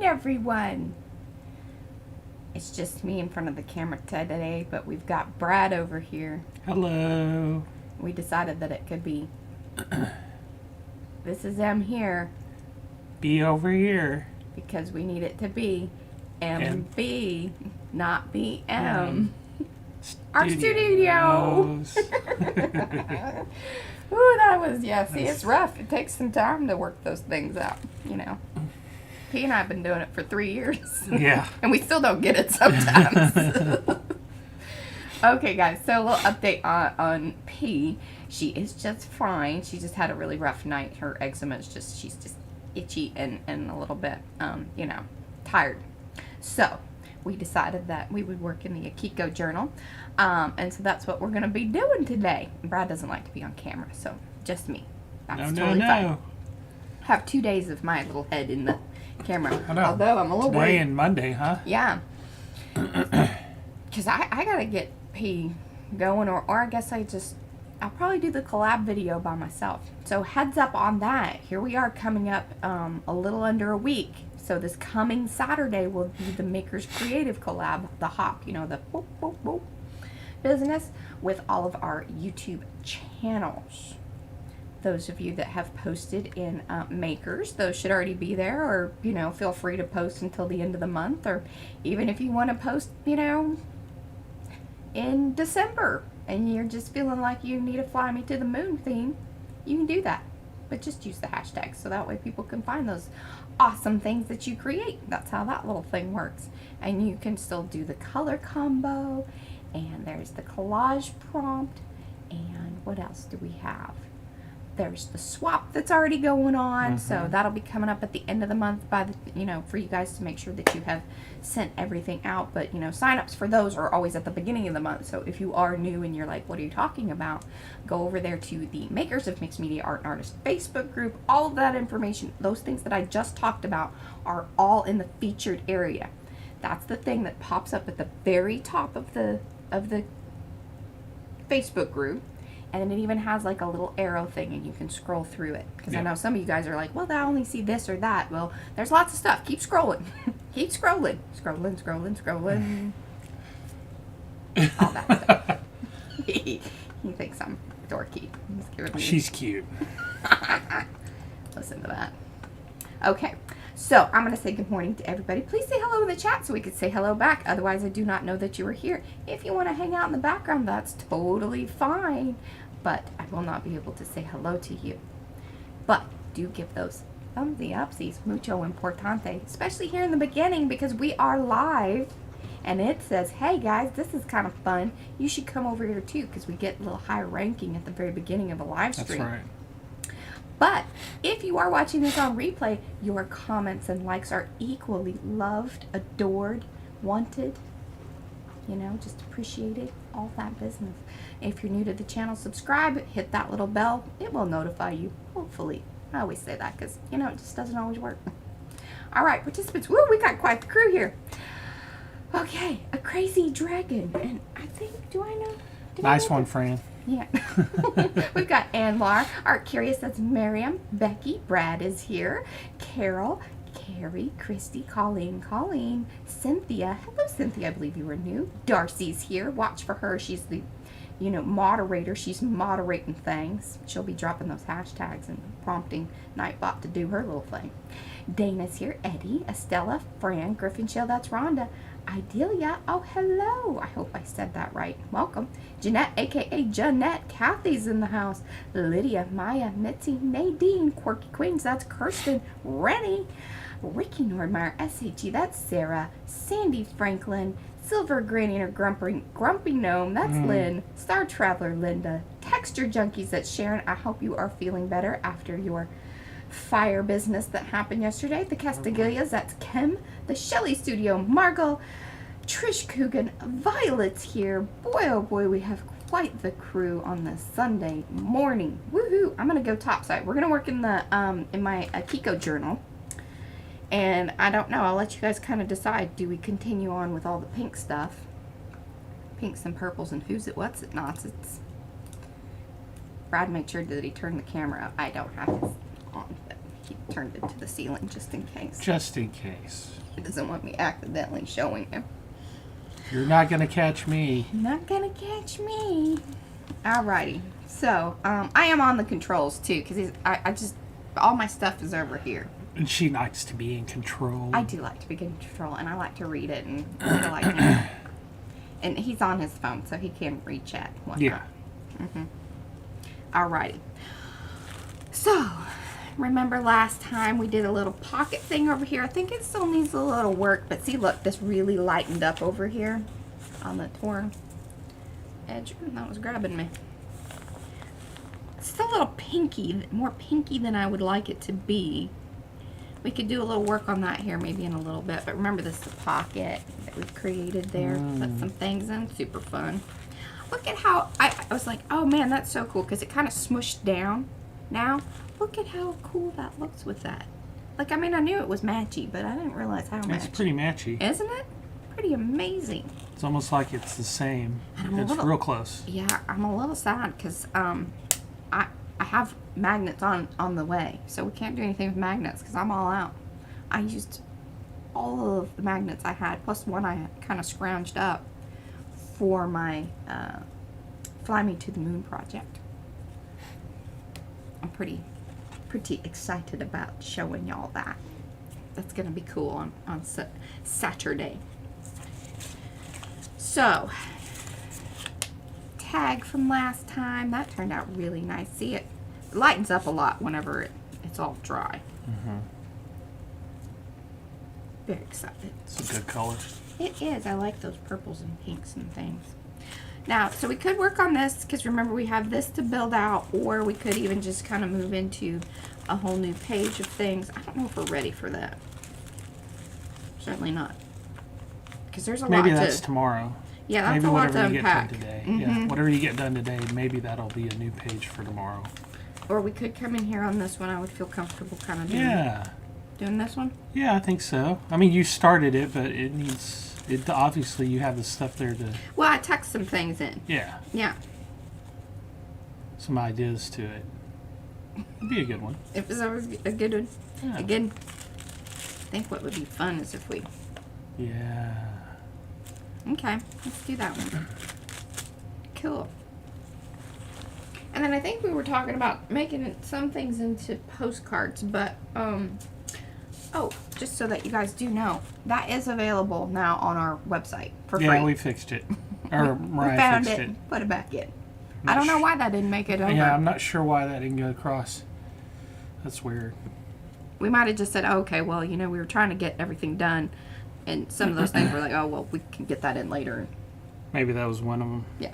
everyone. It's just me in front of the camera today, but we've got Brad over here. Hello. We decided that it could be this is M here. Be over here. Because we need it to be MB, not BM. Our studio. Ooh, that was, yeah, see, it's rough. It takes some time to work those things out, you know. P and I have been doing it for 3 years. Yeah. And we still don't get it sometimes. Okay, guys, so a little update on P. She is just fine. She just had a really rough night. Her eczema is just, she's just itchy and a little bit, you know, tired. So we decided that we would work in the Akiko journal. And so that's what we're going to be doing today. Brad doesn't like to be on camera, so just me. That's totally fine. I have 2 days of my little head in the camera. Although I'm a little worried. Today and Monday, huh? Yeah. Because I got to get P going, or I guess I'll probably do the collab video by myself. So heads up on that. Here we are coming up a little under a week. So this coming Saturday will be the Makers Creative collab, the hop, you know, the boop, boop, boop business with all of our YouTube channels. Those of you that have posted in Makers, those should already be there, or, you know, feel free to post until the end of the month, or even if you want to post, you know, in December and you're just feeling like you need a fly me to the moon theme, you can do that. But just use the hashtag so that way people can find those awesome things that you create. That's how that little thing works. And you can still do the color combo, and there's the collage prompt, and what else do we have? There's the swap that's already going on, so that'll be coming up at the end of the month by the, you know, for you guys to make sure that you have sent everything out. But, you know, sign-ups for those are always at the beginning of the month. So if you are new and you're like, what are you talking about? Go over there to the Makers of Mixed Media Art and Artists Facebook group. All of that information, those things that I just talked about, are all in the featured area. That's the thing that pops up at the very top of the Facebook group. And then it even has like a little arrow thing, and you can scroll through it. Because I know some of you guys are like, well, I only see this or that. Well, there's lots of stuff. Keep scrolling. Keep scrolling. Scrolling, scrolling, scrolling. All that stuff. He thinks I'm dorky. She's cute. Listen to that. Okay. So, I'm going to say good morning to everybody. Please say hello in the chat so we can say hello back. Otherwise, I do not know that you are here. If you want to hang out in the background, that's totally fine. But I will not be able to say hello to you. But do give those thumbsy upsies mucho importante. Especially here in the beginning, because we are live. And it says, hey guys, this is kind of fun. You should come over here too, because we get a little higher ranking at the very beginning of a live stream. That's right. But if you are watching this on replay, your comments and likes are equally loved, adored, wanted, you know, just appreciated, all that business. If you're new to the channel, subscribe, hit that little bell. It will notify you, hopefully. I always say that because, you know, it just doesn't always work. All right, participants. Woo, we got quite the crew here. Okay, a crazy dragon. And I think, do I know? Nice one, Fran. Yeah. We've got Anlar, Art Curious, that's Miriam, Becky, Brad is here, Carol, Carrie, Christy, Colleen, Cynthia. Hello, Cynthia, I believe you were new. Darcy's here. Watch for her. She's the, you know, moderator. She's moderating things. She'll be dropping those hashtags and prompting Nightbot to do her little thing. Dana's here. Eddie, Estella, Fran, Griffinshell, that's Rhonda. Idelia, oh hello, I hope I said that right. Welcome. Jeanette, aka Jeanette, Kathy's in the house. Lydia, Maya, Mitzi, Nadine, Quirky Queens, that's Kirsten, Rennie, Ricky Nordmeyer, SHE, that's Sarah, Sandy Franklin, Silver Granny or Grumpy Gnome, that's Lynn, Star Traveler Linda, Texture Junkies, that's Sharon. I hope you are feeling better after your fire business that happened yesterday. The Castiglias, that's Kim. The Shelley Studio, Margot, Trish Coogan, Violet's here. Boy, oh boy, we have quite the crew on this Sunday morning. Woohoo! I'm gonna go topside. We're gonna work in the in my Akiko journal, and I don't know. I'll let you guys kind of decide. Do we continue on with all the pink stuff, pinks and purples, and who's it, what's it, nots? It's Brad made sure that he turned the camera up. I don't have this on, but turned it to the ceiling just in case. Just in case. He doesn't want me accidentally showing him. You're not going to catch me. Not gonna catch me. Alrighty. So, I am on the controls too, because I just, all my stuff is over here. And she likes to be in control. I do like to be in control, and I like to read it, and I feel like, and he's on his phone, so he can read chat. Yeah. Alrighty. So, remember last time we did a little pocket thing over here? I think it still needs a little work, but see, look, this really lightened up over here on the torn edge. That was grabbing me. It's still a little pinky, more pinky than I would like it to be. We could do a little work on that here maybe in a little bit, but remember this is the pocket that we created there. Put some things in, super fun. Look at how, I was like, oh man, that's so cool, because it kind of smushed down. Now, look at how cool that looks with that. Like, I mean, I knew it was matchy, but I didn't realize how matchy. It's pretty matchy. Isn't it? Pretty amazing. It's almost like it's the same. It's real close. Yeah, I'm a little sad, because I have magnets on the way, so we can't do anything with magnets, because I'm all out. I used all of the magnets I had, plus one I kind of scrounged up for my Fly Me to the Moon project. I'm pretty excited about showing y'all that. That's gonna be cool on Saturday. So, tag from last time, that turned out really nice. See, it lightens up a lot whenever it's all dry. Very excited. It's a good color. It is. I like those purples and pinks and things. Now, so we could work on this, because remember we have this to build out, or we could even just kind of move into a whole new page of things. I don't know if we're ready for that. Certainly not. Because there's a lot to... Maybe that's tomorrow. Yeah, that's maybe a lot to whatever you unpack. get done today. Yeah, whatever you get done today, maybe that'll be a new page for tomorrow. Or we could come in here on this one. I would feel comfortable kind of doing this one. Yeah, I think so. I mean, you started it, but it needs... obviously, you have the stuff there to... Well, I tucked some things in. Yeah. Yeah. Some ideas to it. It'd be a good one. It was always a good one. Yeah. Again, I think what would be fun is if we... Yeah. Okay, let's do that one. Cool. And then I think we were talking about making some things into postcards, but, oh, just so that you guys do know, that is available now on our website for free. Yeah, we fixed it. Or Mariah we found fixed it, put it back in. I don't know why that didn't make it over. Yeah, I'm not sure why that didn't go across. That's weird. We might have just said, oh, okay, well, you know, we were trying to get everything done, and some of those things were like, oh, well, we can get that in later. Maybe that was one of them. Yeah.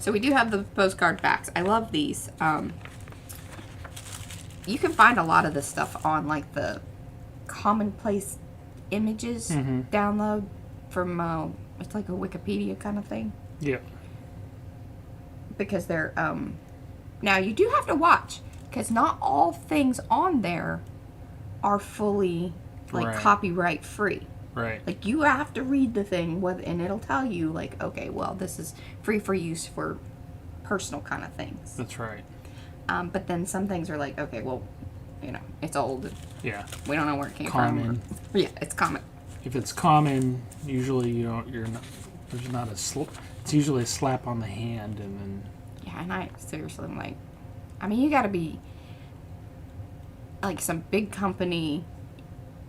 So we do have the postcard packs. I love these. You can find a lot of this stuff on like the commonplace images download from it's like a Wikipedia kind of thing. Yeah. Because they're now you do have to watch, because not all things on there are fully like copyright free. Right. Like, you have to read the thing, and it'll tell you, like, okay, well, this is free for use for personal kind of things. That's right. But then some things are like, okay, well, you know, it's old. Yeah. We don't know where it came Common. from. Yeah, it's common. If it's common, usually there's not a slip. It's usually a slap on the hand, and then. Yeah, and I seriously am like, I mean, you got to be like some big company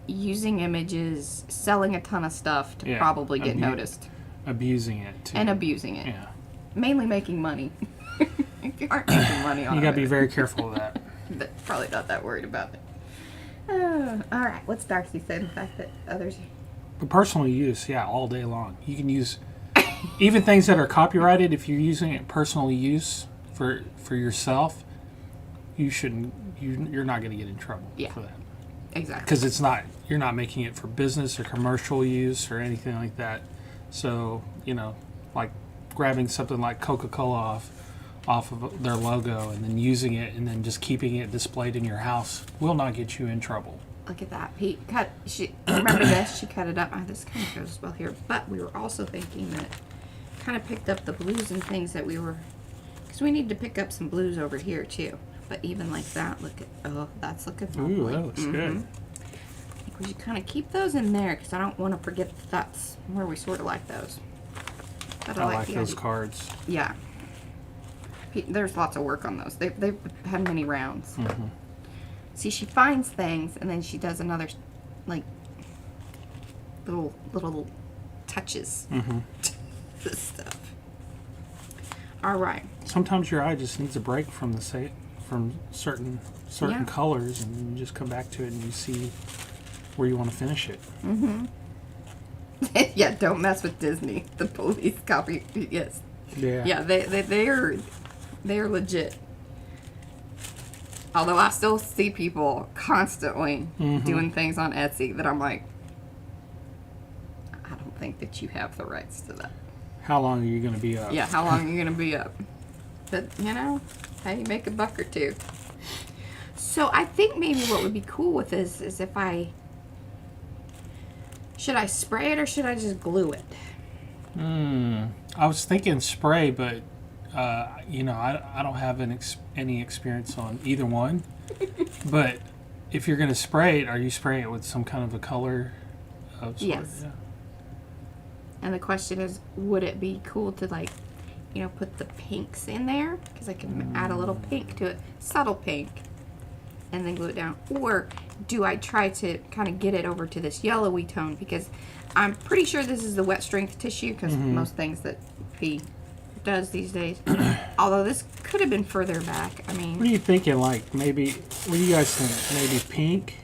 using images, selling a ton of stuff to probably get noticed. Abusing it, too. And abusing it. Yeah. Mainly making money. You aren't making money on it. You gotta be very careful of that. But probably not that worried about it. Alright, what's Darcy said? The fact that others... For personal use, yeah, all day long. You can use... even things that are copyrighted, if you're using it personal use for yourself, you shouldn't... You're not going to get in trouble for that. Exactly. Because it's not... You're not making it for business or commercial use or anything like that. So, you know, like grabbing something like Coca-Cola off of their logo and then using it and then just keeping it displayed in your house will not get you in trouble. Look at that. Pete cut... remember this? She cut it up. Oh, this kind of goes well here. But we were also thinking that... Kind of picked up the blues and things that we were... Because we need to pick up some blues over here, too. But even like that, look at, oh, that's looking Ooh, lovely. that looks good. I think we should kind of keep those in there because I don't want to forget that that's where we sort of like those. But I like the those idea. cards. Yeah. There's lots of work on those. They've had many rounds. See, she finds things and then she does another, like, little touches. This stuff. All right. Sometimes your eye just needs a break from the from certain Yeah. colors, and you just come back to it and you see where you want to finish it. Yeah, don't mess with Disney. The police copy. Yes. Yeah. Yeah, they're legit. Although I still see people constantly doing things on Etsy that I'm like, I don't think that you have the rights to that. How long are you going to be up? Yeah, how long are you going to be up? But, you know, hey, make a buck or two. So I think maybe what would be cool with this is if should I spray it or should I just glue it? I was thinking spray, but you know, I don't have any experience on either one. But if you're going to spray it, are you spraying it with some kind of a color of sort? Yes. Yeah. And the question is, would it be cool to, like, you know, put the pinks in there? Because I can add a little pink to it, subtle pink, and then glue it down. Or do I try to kind of get it over to this yellowy tone? Because I'm pretty sure this is the wet strength tissue, because most things that P does these days. Although this could have been further back. I mean, What are you thinking? Like, maybe, what do you guys think? Maybe pink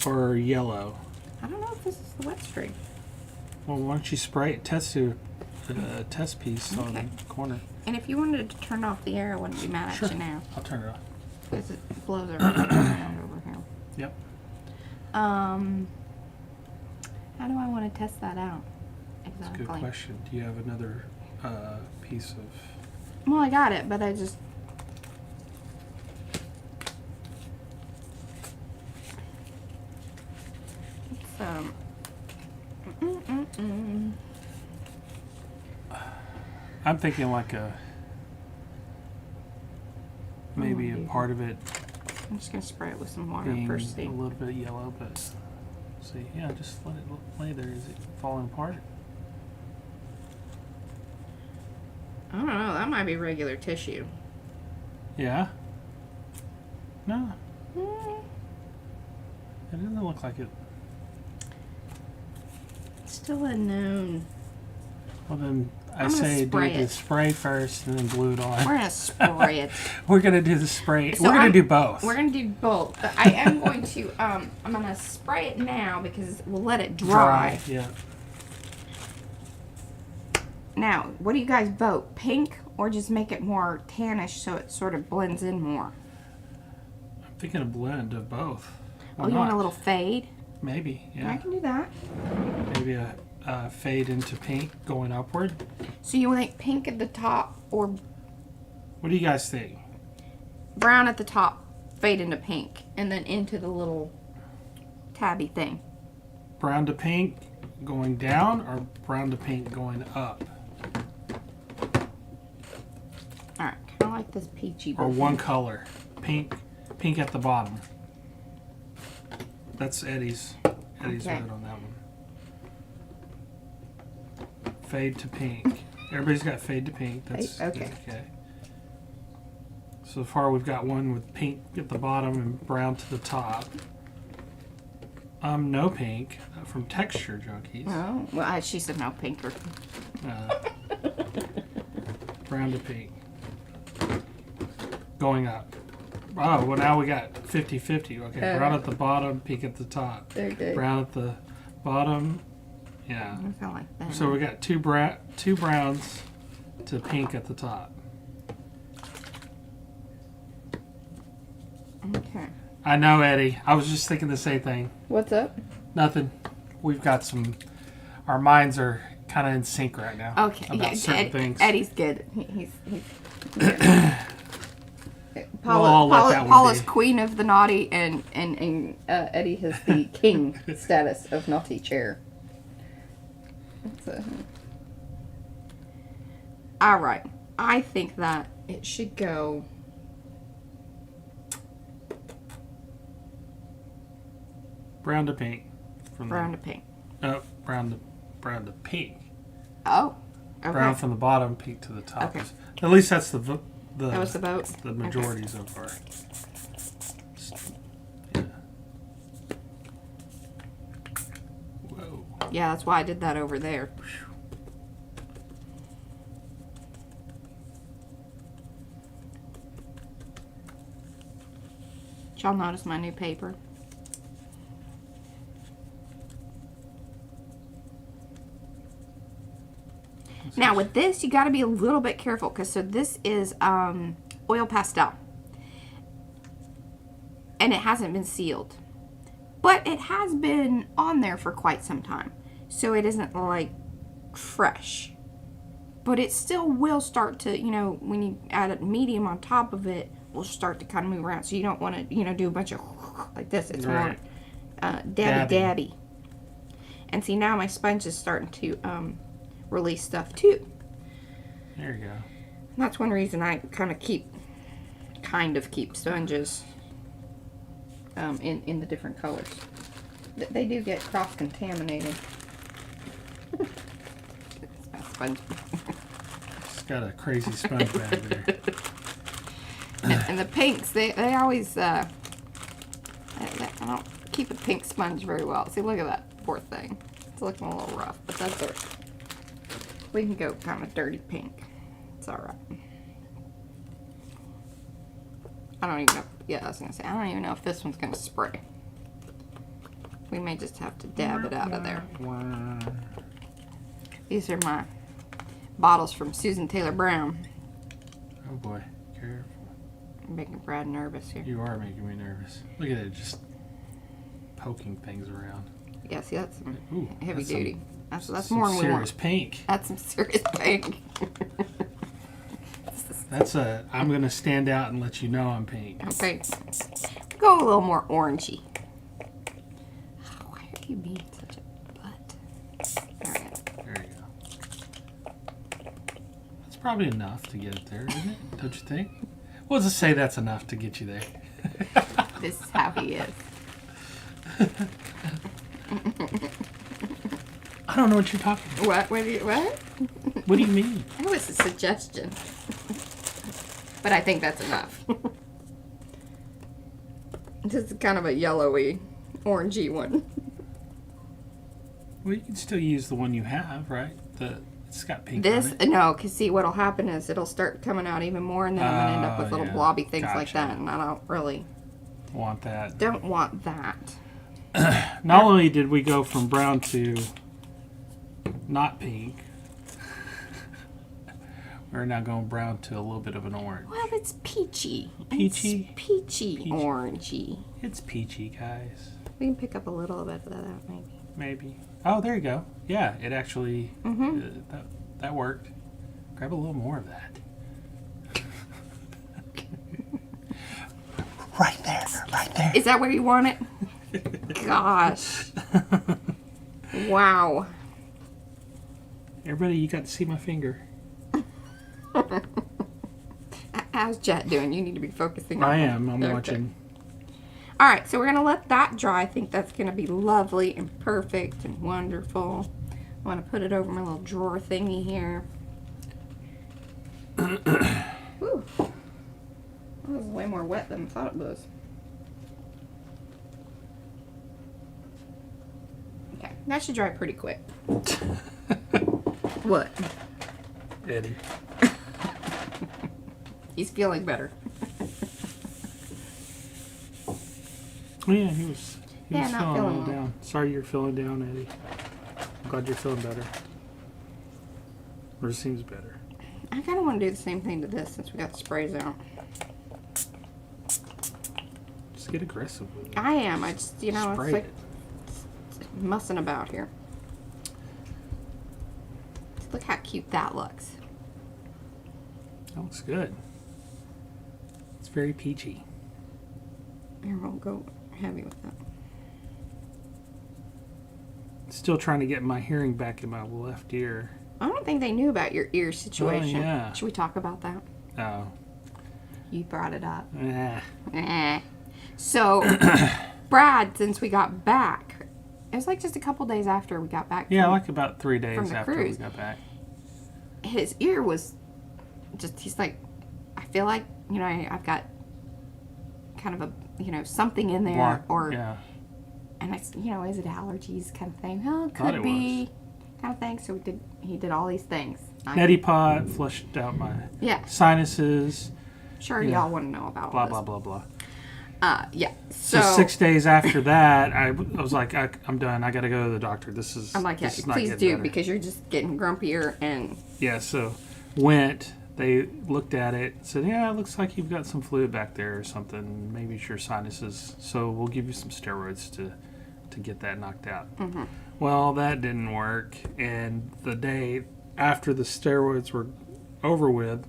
or yellow? I don't know if this is the wet strength. Well, why don't you spray it? Test a test piece on the corner. And if you wanted to turn off the air, I wouldn't be mad at you now. I'll turn it off. Because it blows around over here. Yep. How do I want to test that out? That's a good question. Do you have another piece of... Well, I got it, but I just... It's, I'm thinking like maybe a part of it I'm just going to spray it with some water being first. a little bit yellow, but see, yeah, just let it lay there. Is it falling apart? I don't know. That might be regular tissue. Yeah? No, Mm, it doesn't look like it. still unknown. Well, then I I'm gonna say do spray the it. spray first and then glue it on. We're going to spray it. We're going to do the spray. So We're going I'm- to do both. We're going to do both. But I am going to, I'm going to spray it now because we'll let it dry. Yeah. Now, what do you guys vote? Pink or just make it more tannish so it sort of blends in more? I'm thinking a blend of both. Why Oh, you want a not? little fade? Maybe, I yeah. can do that. Maybe a fade into pink going upward. So you want pink at the top or What do you guys think? brown at the top, fade into pink, and then into the little tabby thing? Brown to pink going down or brown to pink going up? Alright, kind of like this peachy. Or blue. one color? Pink at the bottom. That's Eddie's Okay. vote on that one. Fade to pink. Everybody's got fade to pink. That's Fade, okay. okay. So far we've got one with pink at the bottom and brown to the top. No pink from Texture Junkies. Oh, well, she said no pink or... Brown to pink. Going up. Oh, well now we got 50-50. Okay, brown at the bottom, pink at the top. Okay. Brown at the bottom. Yeah. I feel like that. So we got two browns to pink at the top. Okay. I know, Eddie. I was just thinking the same thing. What's up? Nothing. We've got some... Our minds are kind of in sync right now. Okay. About Yeah, certain things. Eddie's good. He's good. all let that one Paula's be. queen of the naughty, and Eddie has the king status of naughty chair. All right, I think that it should go. Brown to pink. Brown to pink. Oh, brown to pink. Oh. Okay. Brown from the bottom, pink to the top. Okay. At least that's that was the vote? The majority so far. Yeah. Whoa. Yeah, that's why I did that over there. Did y'all notice my new paper? Now with this, you got to be a little bit careful because so this is oil pastel, and it hasn't been sealed, but it has been on there for quite some time, so it isn't like fresh. But it still will start to, you know, when you add a medium on top of it, will start to kind of move around. So you don't want to, you know, do a bunch of like this. It's right. More dabby. And see, now my sponge is starting to release stuff too. There you go. And that's one reason I kind of keep sponges in the different colors. They do get cross-contaminated. Sponge. It's got a crazy sponge bag there. And the pinks, they always I don't keep a pink sponge very well. See, look at that poor thing. It's looking a little rough, but that's all right. We can go kind of dirty pink. It's all right. I don't even know. Yeah, I was gonna say I don't even know if this one's gonna spray. We may just have to dab it out of there. These are my bottles from Susan Taylor Brown. Oh boy, careful. I'm making Brad nervous here. You are making me nervous. Look at it, just poking things around. Yeah, see, that's some Ooh, heavy that's duty. That's some more than we serious want. pink. That's some serious pink. That's a. I'm gonna stand out and let you know I'm pink. Okay, go a little more orangey. Why are you being such a butt? All right. There you go. That's probably enough to get it there, isn't it? Don't you think? Well, let's just say that's enough to get you there. This is how he is. I don't know what you're talking about. What? What do you mean? That was a suggestion. But I think that's enough. This is kind of a yellowy, orangey one. Well, you can still use the one you have, right? It's got pink This, on it. no, because see, what'll happen is it'll start coming out even more, and then I'm going to end up with little yeah. blobby things like Gotcha. that, and I don't really Want that. don't want that. Not only did we go from brown to not pink, we're now going brown to a little bit of an orange. Well, it's peachy. Peachy? It's peachy, Peachy. orangey. It's peachy, guys. We can pick up a little bit of that out, maybe. Maybe. Oh, there you go. Yeah, it actually, that worked. Grab a little more of that. Right there. Is that where you want it? Gosh. Wow. Everybody, you got to see my finger. How's Jet doing? You need to be focusing on I that. am. I'm Okay. watching. All right, so we're going to let that dry. I think that's going to be lovely and perfect and wonderful. I want to put it over my little drawer thingy here. Whew. That was way more wet than I thought it was. Okay, that should dry pretty quick. What? Eddie. He's feeling better. Oh, yeah, he was Yeah, not feeling a feeling little well. down. Sorry you're feeling down, Eddie. I'm glad you're feeling better. Or it seems better. I kind of want to do the same thing to this since we got the sprays out. Just get aggressive with it. I am. I just, you know, Spray it's like it. mussing about here. Look how cute that looks. That looks good. It's very peachy. Here, we'll go heavy with that. Still trying to get my hearing back in my left ear. I don't think they knew about your ear situation. Oh, yeah. Should we talk about that? Oh. You brought it up. Eh. Eh. So, Brad, since we got back, it was like just a couple days after we got back. Yeah, like about 3 days from the after cruise. we got back. His ear was just, he's like, I feel like, you know, I've got kind of a, you know, something in there. Or, yeah. And I, you know, is it allergies kind of thing? Oh, it Thought could it be kind of thing. So he did all these things. Neti pot, flushed out my sinuses. Sure, y'all want to know about blah, all blah, this. blah, blah. Yeah. So 6 days after that, I was like, I'm done. I got to go to the doctor. I'm like, yeah, please do, better. Because you're just getting grumpier and... Yeah, so went. They looked at it, said, yeah, it looks like you've got some fluid back there or something. Maybe it's your sinuses. So we'll give you some steroids to get that knocked out. Mm-hmm. Well, that didn't work. And the day after the steroids were over with,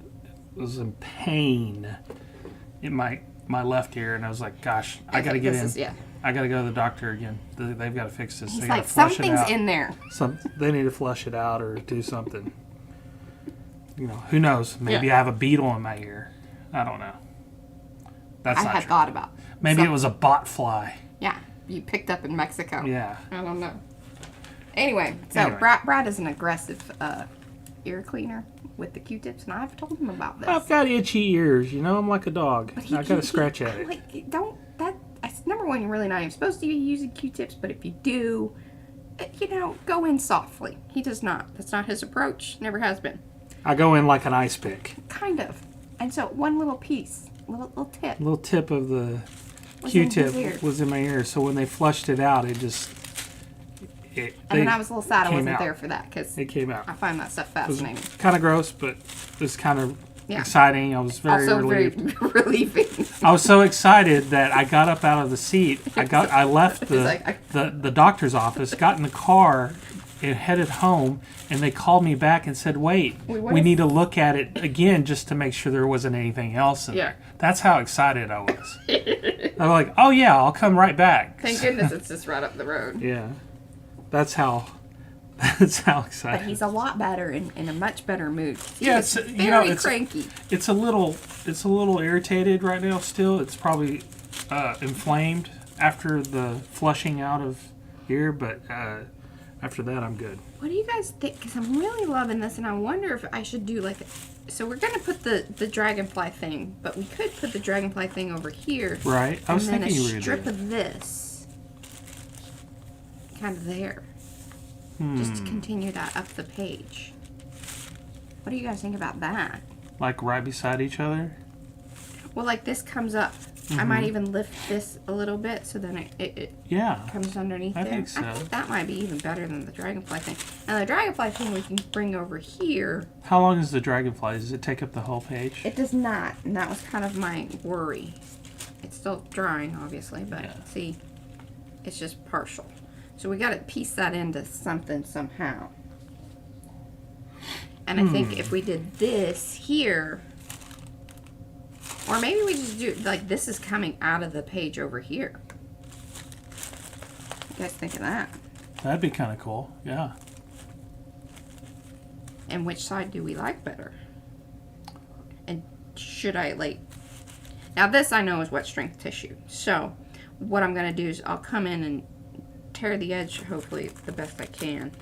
I was in pain in my left ear. And I was like, gosh, I got to get in. I got to go to the doctor again. They've got to fix this. He's they like, flush something's it out. in there. They need to flush it out or do something. You know, who knows? Maybe I have a beetle in my ear. I don't know. That's not true. Thought about. Maybe it was a bot fly. Yeah, you picked up in Mexico. Yeah. I don't know. Anyway, so Brad is an aggressive ear cleaner with the Q-tips, and I've told him about this. I've got itchy ears. You know, I'm like a dog. I got to scratch at it. Like, number one, you're really not even supposed to be using Q-tips, but if you do, you know, go in softly. He does not. That's not his approach. Never has been. I go in like an ice pick. Kind of. And so one little piece, little tip. Little tip of the Q-tip was in my ear. So when they flushed it out, it just... And then I was a little sad I wasn't there for that because it came out. I find that stuff fascinating. It was kind of gross, but it was kind of exciting. I was very relieved. Very relieving. I was so excited that I got up out of the seat. I left the doctor's office, got in the car, and headed home. And they called me back and said, "Wait, we need to look at it again just to make sure there wasn't anything else in there." That's how excited I was. I was like, "Oh yeah, I'll come right back." Thank goodness it's just right up the road. Yeah. That's how excited. But he's a lot better in a much better mood. It's very cranky. It's a little irritated right now. Still, it's probably inflamed after the flushing out of ear, but after that, I'm good. What do you guys think? Because I'm really loving this, and I wonder if I should do like. So we're gonna put the dragonfly thing, but we could put the dragonfly thing over here. Right. I was thinking you were gonna do a strip of this. Kind of there. Just to continue that up the page. What do you guys think about that? Like right beside each other? Well, like this comes up. I might even lift this a little bit so then it comes underneath there. I think so. I think that might be even better than the dragonfly thing. Now the dragonfly thing we can bring over here. How long is the dragonfly? Does it take up the whole page? It does not, and that was kind of my worry. It's still drying, obviously, but see, it's just partial. So we got to piece that into something somehow. And I think if we did this here, or maybe we just do, like this is coming out of the page over here. What do you guys think of that? That'd be kind of cool, yeah. And which side do we like better? And should I like, now this I know is wet strength tissue. So what I'm going to do is I'll come in and tear the edge, hopefully, the best I can.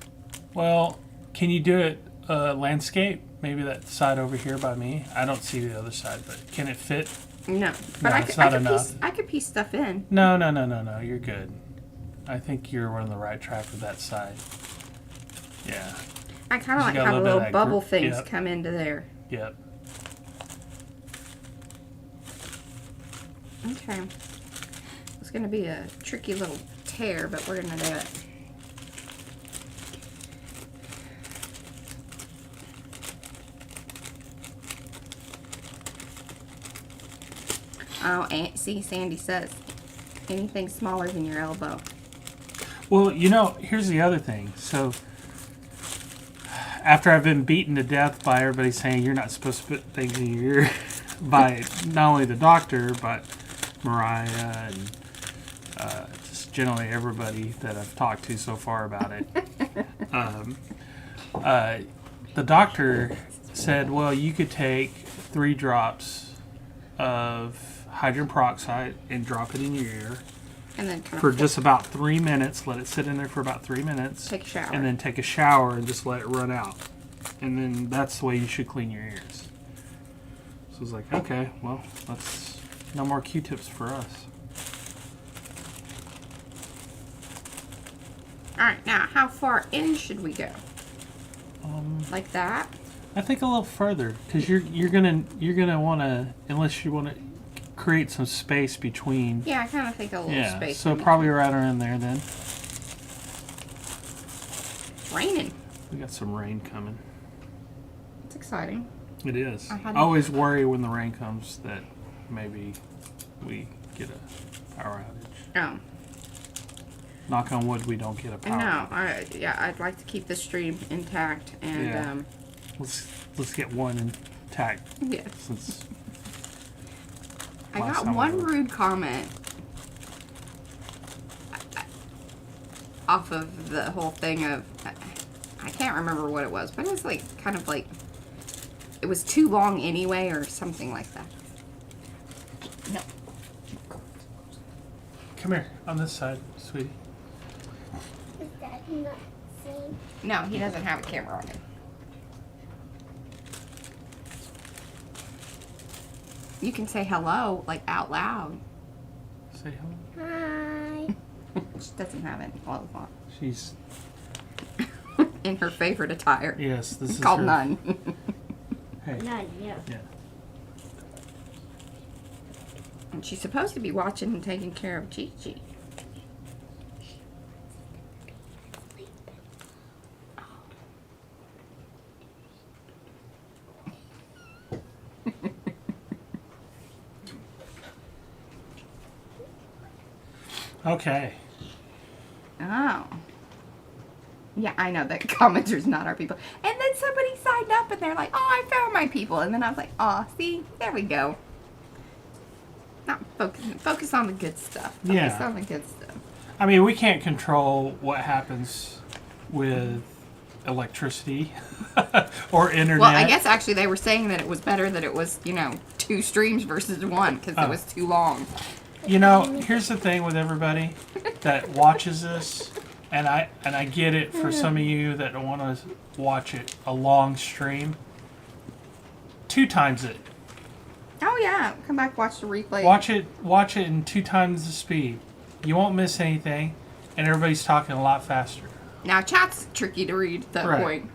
Well, can you do it landscape? Maybe that side over here by me. I don't see the other side, but can it fit? No, but I could piece stuff in. No. You're good. I think you're on the right track with that side. Yeah. I kind of like how the little bubble things come into there. Yep. Okay. It's going to be a tricky little tear, but we're going to do it. Oh, see, Sandy says, anything smaller than your elbow. Well, you know, here's the other thing. So, after I've been beaten to death by everybody saying you're not supposed to put things in your ear, by not only the doctor, but Mariah and just generally everybody that I've talked to so far about it, the doctor said, well, you could take 3 drops of hydrogen peroxide and drop it in your ear, And then kind for of just about 3 minutes. Let it sit in there for about 3 minutes. take a shower. And then take a shower and just let it run out. And then that's the way you should clean your ears. So it's like, okay, well, that's no more Q-tips for us. All right, now how far in should we go? Like that? I think a little further, because you're gonna want to, unless you want to create some space between. Yeah, I kind of think a little space. So probably right around there then. It's raining. We got some rain coming. It's exciting. It is. I always worry when the rain comes that maybe we get a power outage. Oh. Knock on wood, we don't get a power outage. No, I'd like to keep the stream intact and let's get one intact. Yeah. Since I got one rude comment off of the whole thing of, I can't remember what it was, but it was like kind of like it was too long anyway or something like that. No. Come here on this side, sweetie. Is that not same? No, he doesn't have a camera on him. You can say hello, like, out loud. Say hello. Hi. She doesn't have any clothes on. She's In her favorite attire. yes. This is Called her. none. Hey. None, yeah. Yeah. And she's supposed to be watching and taking care of Gigi. Okay. Oh. Yeah, I know that commenters not our people. And then somebody signed up and they're like, oh, I found my people. And then I was like, oh, see, there we go. Not focus on the good stuff. Focus Yeah. on the good stuff. I mean, we can't control what happens with electricity or internet. Well, I guess actually they were saying that it was better that it was, 2 streams versus 1 because it was too long. You know, here's the thing with everybody that watches this, and I get it for some of you that don't want to watch it a long stream. 2 times it. Oh yeah, come back, watch the replay. Watch it in 2 times the speed. You won't miss anything, and everybody's talking a lot faster. Now chat's tricky to read at that Right. point,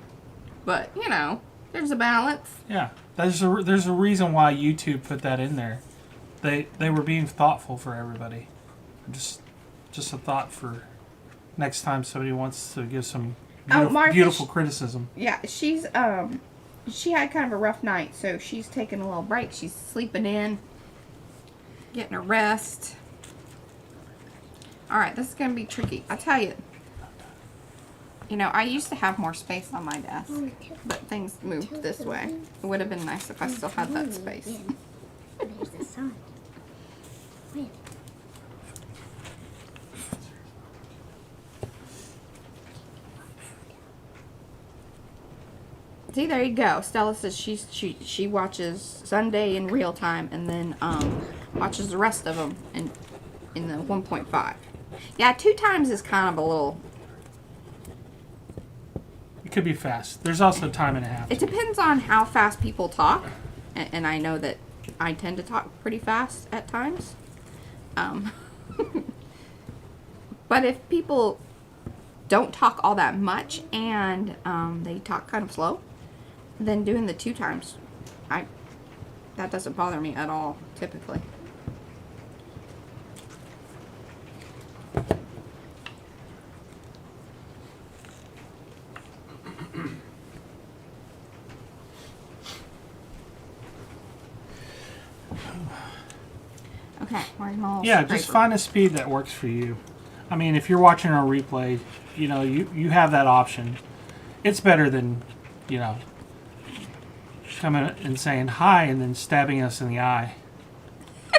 but there's a balance. Yeah, there's a reason why YouTube put that in there. They were being thoughtful for everybody. Just a thought for next time somebody wants to give some Martha, beautiful criticism. Yeah, she's she had kind of a rough night, so she's taking a little break. She's sleeping in, getting a rest. All right, this is gonna be tricky. I tell you. I used to have more space on my desk, but things moved this way. It would have been nice if I still had that space. There's the sun. Wait. See, there you go. Stella says she watches Sunday in real time and then watches the rest of them in the 1.5. Yeah, 2 times is kind of a little. It could be fast. There's also time and a half. It depends on how fast people talk, and I know that I tend to talk pretty fast at times. But if people don't talk all that much and they talk kind of slow, then doing the 2 times, that doesn't bother me at all, typically. Okay, where's my little Yeah, just scraper? find a speed that works for you. I mean, if you're watching a replay, you have that option. It's better than, coming and saying hi and then stabbing us in the eye.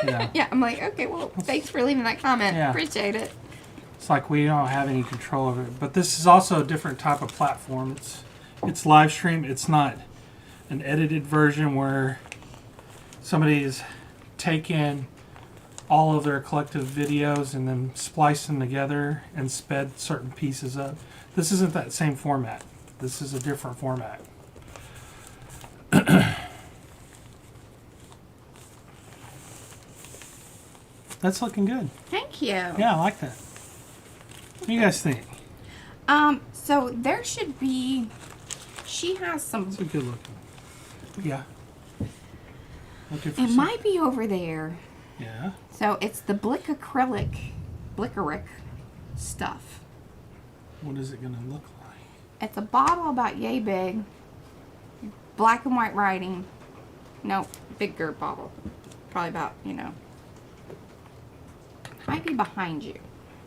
Yeah, I'm like, okay, well, thanks for leaving that comment. Yeah. Appreciate it. It's like we don't have any control over it. But this is also a different type of platform. It's live stream. It's not an edited version where somebody is taking all of their collective videos and then spliced them together and sped certain pieces up. This isn't that same format. This is a different format. That's looking good. Thank you. Yeah, I like that. What do you guys think? So there should be, she has some, It's a good looking. Yeah. Looking for it some- might be over there. Yeah. So it's the Blickeric stuff. What is it going to look like? It's a bottle about yay big, black and white writing. No, bigger bottle. Probably about, might be behind you.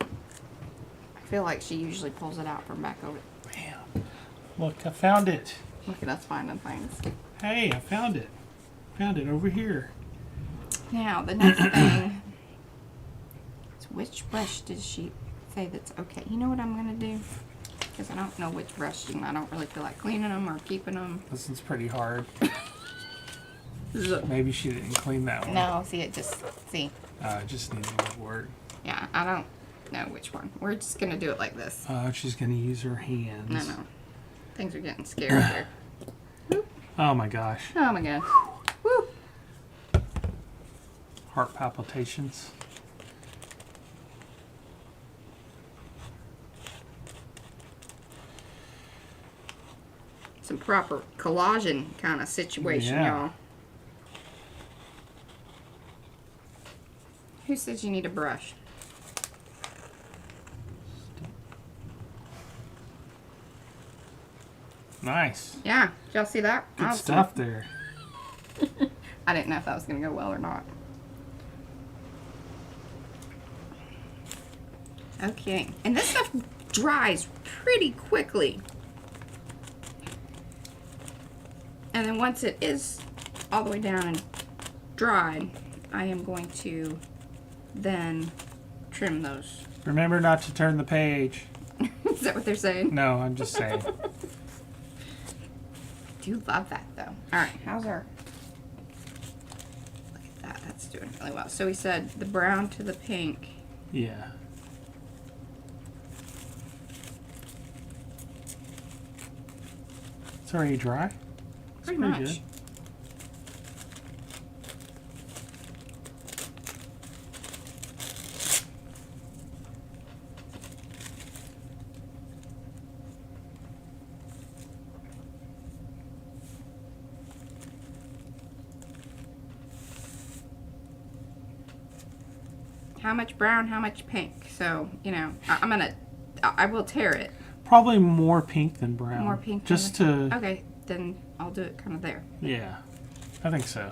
I feel like she usually pulls it out from back over. Bam. Look, I found it. Look at us finding things. Hey, I found it. Found it over here. Now, the next thing is which brush did she say that's okay? You know what I'm going to do? Because I don't know which brush, I don't really feel like cleaning them or keeping them. This one's pretty hard. Look. Maybe she didn't clean that one. No, see, it just, see. It just needs a little work. Yeah, I don't know which one. We're just going to do it like this. She's going to use her hands. No. Things are getting scared here. Oh my gosh. Oh my god. Woo! Heart palpitations. Some proper collaging kind of situation, Yeah. y'all. Who says you need a brush? Nice. Yeah, did y'all see that? Good Awesome. stuff there. I didn't know if that was going to go well or not. Okay, and this stuff dries pretty quickly. And then once it is all the way down and dried, I am going to then trim those. Remember not to turn the page. Is that what they're saying? No, I'm just saying. Do love that though. Alright, how's our... Look at that, that's doing really well. So we said the brown to the pink. Yeah. It's already dry? It's Pretty much. good. How much brown, how much pink? So, I will tear it. Probably more pink than brown. More pink than Just to... Okay, then I'll do it kind of there. Yeah. I think so.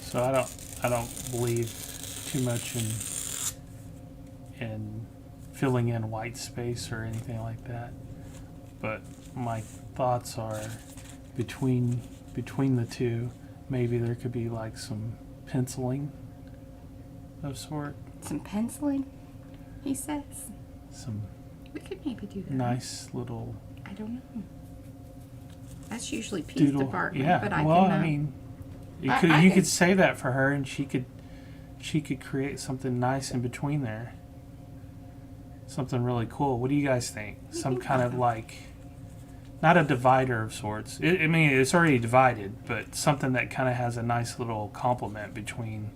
So I don't believe too much in filling in white space or anything like that. But my thoughts are between the two, maybe there could be like some penciling of sort. Some penciling, he says. Some We could maybe do that. nice little I don't know. That's usually Pete's doodle. department, Yeah. but I Well, can. I mean, you I could can- you could say that for her, and she could create something nice in between there. Something really cool. What do you guys think? Some kind of like, not a divider of sorts. I mean, it's already divided, but something that kind of has a nice little complement between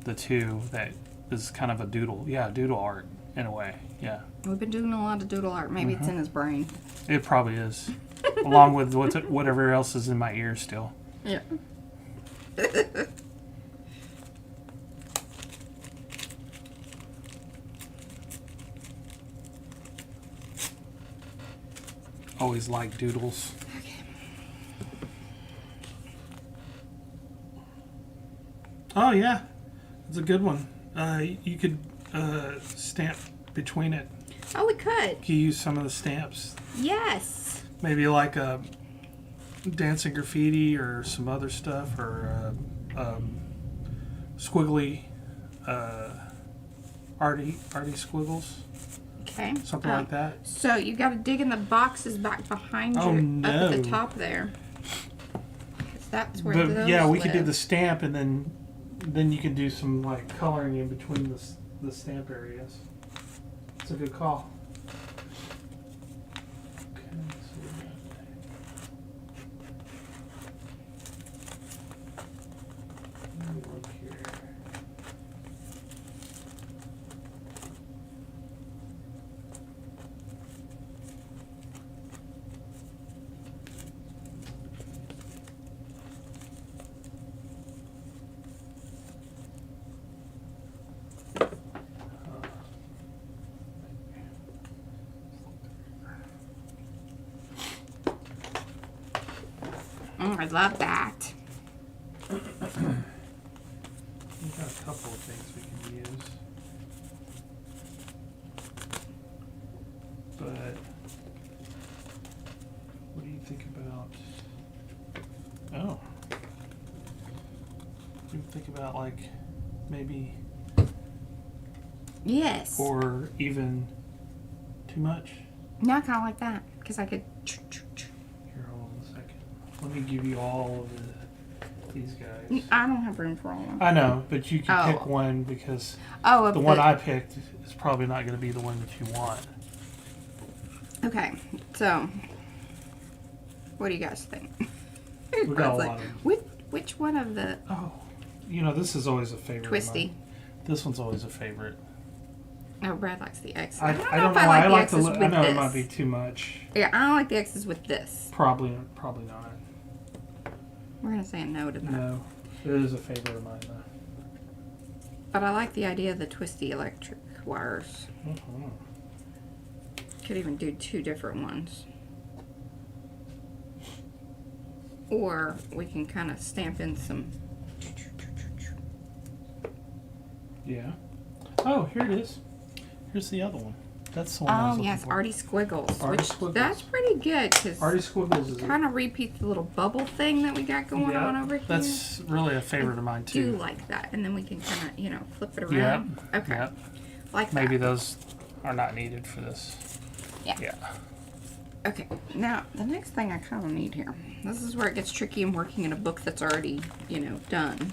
the two that is kind of a doodle. Yeah, doodle art in a way. Yeah, We've been doing a lot of doodle art. Maybe it's in his brain. it probably is. Along with whatever else is in my ear still. Yeah. Always like doodles. Oh yeah, it's a good one. You could stamp between it. Oh, we could. You could use some of the stamps. Yes. Maybe like a dancing graffiti or some other stuff, or squiggly arty squiggles, Okay. something like that. So you got to dig in the boxes back behind Oh, you, no. up at the top there. 'Cause that's where But those yeah, we could do live. the stamp, and then you can do some like coloring in between the stamp areas. It's a good call. Okay, so we got let me look here. I love that. We've got a couple of things we can use. But what do you think about what do you think about like maybe Yes. or even too much? No, I kind of like that because I could. Here, hold on a second. Let me give you all of these guys. I don't have room for all of them. I know, but you can Oh. pick one because Oh, the one I picked is probably not going to be the one that you want. Okay, so what do you guys think? We got a Like, lot of them. which one of the Oh, this is always a favorite. of twisty? mine. This one's always a favorite. Oh, Brad likes the X. I don't know don't if know. I like I the like X's with I know this. it might be too much. Yeah, I don't like the X's with this. Probably not. We're gonna say a no to that. No, it is a favorite of mine though. But I like the idea of the twisty electric wires. Mhm. Could even do two different ones. Or we can kind of stamp in some. Yeah. Oh, here it is. Here's the other one. That's the one. I was Oh looking yes, for. Artie Squiggles. Artie Which Squiggles. that's pretty good because Artie Squiggles is kind of repeats the little bubble thing that we got going yeah, on over here. That's really a favorite of mine too. Do like that, and then we can kind of flip it Yeah. around. Okay. Yeah. Like Maybe that. those are not needed for this. Yeah. Yeah. Okay, now the next thing I kind of need here. This is where it gets tricky in working in a book that's already, done.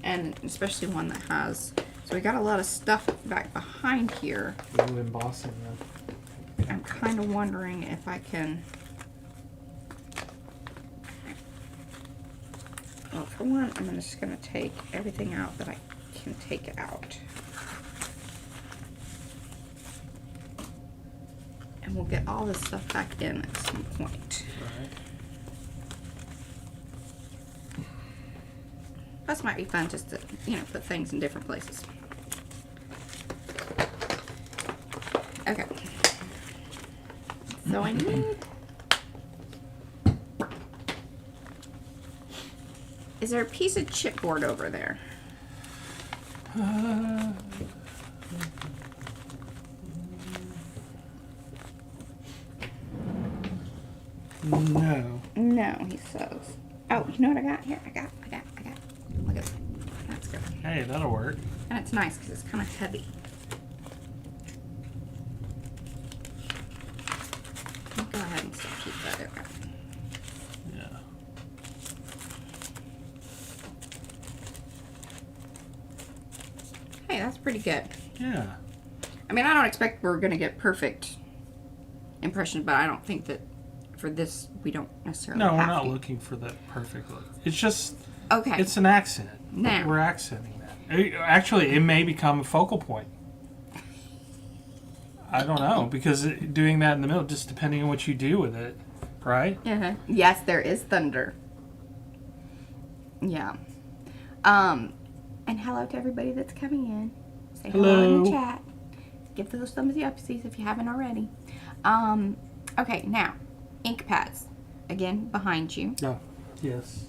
And especially one that has, so we got a lot of stuff back behind here. A little embossing them. I'm kind of wondering if I can, well, for one, I'm just going to take everything out that I can take out. And we'll get all this stuff back in at some point. Right. Plus might be fun just to, put things in different places. Okay. So I need... Is there a piece of chipboard over there? No. No, he says. Oh, you know what I got here? I got. Look at that. That's good. Hey, that'll work. And it's nice because it's kind of heavy. Go ahead and still keep that in there. Yeah. Hey, that's pretty good. Yeah. I mean, I don't expect we're going to get perfect impressions, but I don't think that for this we don't necessarily No, have we're not to. looking for that perfect look. It's just, Okay. it's an accent. Now. We're accenting that. Actually, it may become a focal point. I don't know, because doing that in the middle, just depending on what you do with it, right? Uh-huh. Yes, there is thunder. Yeah. And hello to everybody that's coming in. Say hello in the Hello. chat. Give those thumbs upsies if you haven't already. Okay, now, ink pads. Again, behind you. No. Yes.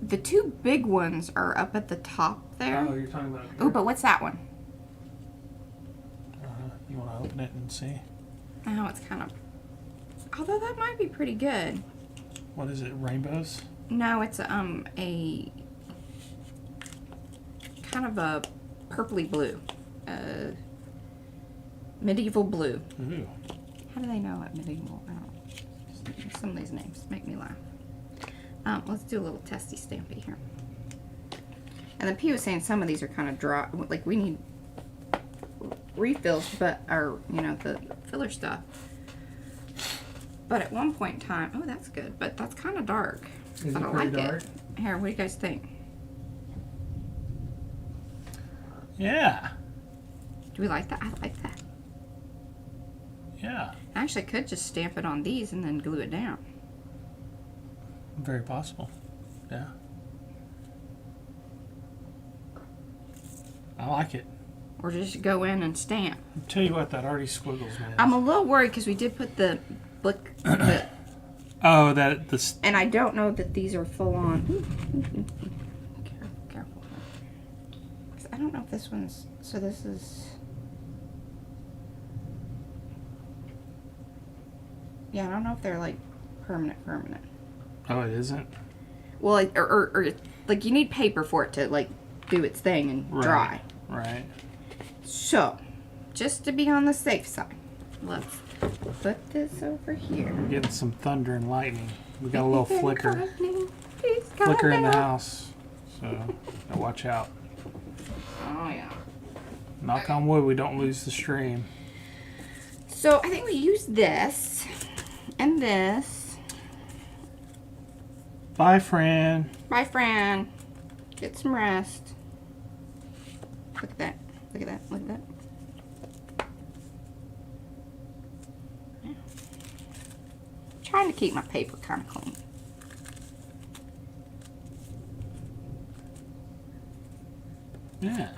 The two big ones are up at the top there. Oh, you're talking about. Oh, but what's that one? You want to open it and see? Oh, it's kind of... Although that might be pretty good. What is it? Rainbows? No, it's a kind of a purpley blue. Medieval blue. Ooh. How do they know it medieval? I don't know. Some of these names make me laugh. Let's do a little testy stampy here. And then P was saying some of these are kind of dry. Like we need refills, but or you know the filler stuff. But at one point in time, oh that's good, but that's kind of dark. Is but it I pretty like dark? it. Here, what do you guys think? Yeah. Do we like that? I like that. Yeah. I actually could just stamp it on these and then glue it down. Very possible. Yeah. I like it. Or just go in and stamp. I'll tell you what, that already squiggles, man. I'm a little worried because we did put the Oh, that this. and I don't know that these are full on. Careful. 'Cause I don't know if this one's. So this is. Yeah, I don't know if they're like permanent. Oh, it isn't. Well, like, or like you need paper for it to like do its thing and dry. Right. So, just to be on the safe side, let's put this over here. We're getting some thunder and lightning. We got a little flicker It's in the coming. house. So, now watch out. Oh yeah. Knock on wood, we don't lose the stream. So I think we use this and this. Bye, Fran. Bye, Fran. Get some rest. Look at that. Look at that. Look at that. Yeah. Trying to keep my paper kind of clean. Yeah.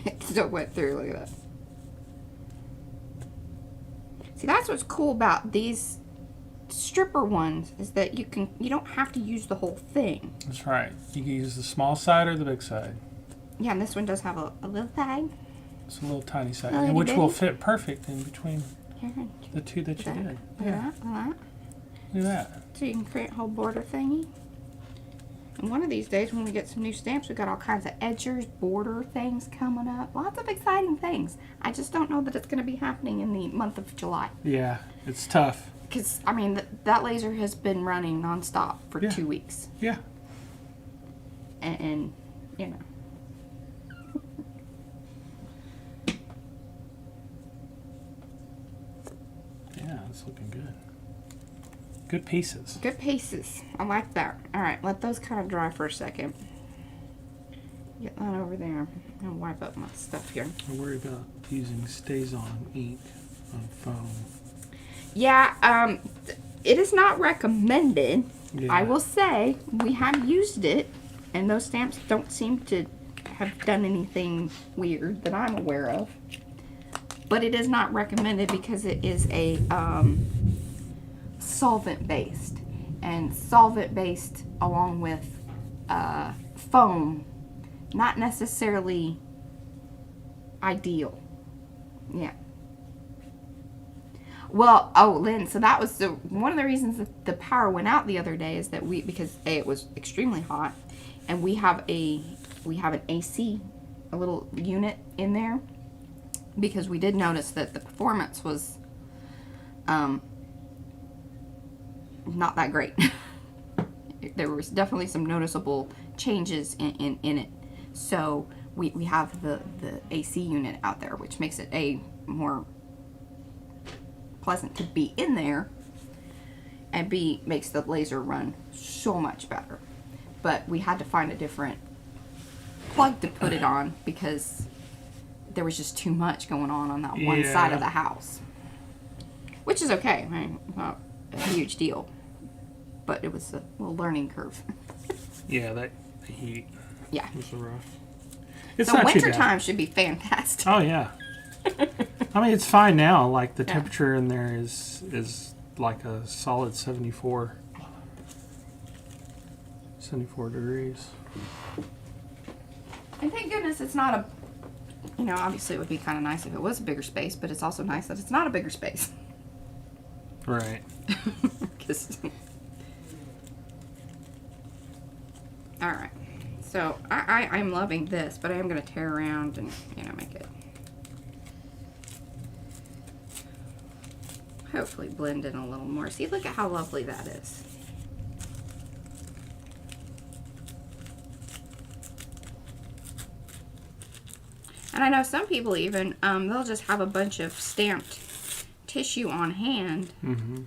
It still went through. Look at that. See, that's what's cool about these stripper ones is that you don't have to use the whole thing. That's right. You can use the small side or the big side. Yeah, and this one does have a little side. It's a little tiny side, Oh, which itty will bitty. fit perfect in between Here, the two that you did. look Yeah. at that. Look at that. Look at that. So you can create a whole border thingy. And one of these days when we get some new stamps, we've got all kinds of edgers, border things coming up. Lots of exciting things. I just don't know that it's going to be happening in the month of July. Yeah, it's tough. Because, I mean, that laser has been running nonstop for Yeah. 2 weeks. Yeah. And you know. Yeah, it's looking good. Good pieces. Good pieces. I like that. Alright, let those kind of dry for a second. Get that over there. I'm going to wipe up my stuff here. I worry about using Stays-On ink on foam. Yeah, it is not recommended. Yeah. I will say we have used it, and those stamps don't seem to have done anything weird that I'm aware of. But it is not recommended because it is a solvent-based, and solvent-based along with foam, not necessarily ideal. Yeah. Well, oh, Lynn, so that was one of the reasons that the power went out the other day is that because A, it was extremely hot, and we have an AC, a little unit in there, because we did notice that the performance was not that great. There was definitely some noticeable changes in it. So we have the AC unit out there, which makes it A, more pleasant to be in there, and B, makes the laser run so much better. But we had to find a different plug to put it on because there was just too much going on that one side of the house, which is okay. I mean, not a huge deal, but it was a little learning curve. Yeah, the heat Yeah. was rough. It's So not too winter bad. time should be fantastic. Oh yeah. I mean, it's fine now. Like the Yeah. temperature in there is like a solid 74 degrees. And thank goodness it's not a, obviously it would be kind of nice if it was a bigger space, but it's also nice that it's not a bigger space. Right. 'Cause All right. So I'm loving this, but I am going to tear around and, you know, make it hopefully blend in a little more. See, look at how lovely that is. And I know some people even, they'll just have a bunch of stamped tissue on hand. Mm-hmm.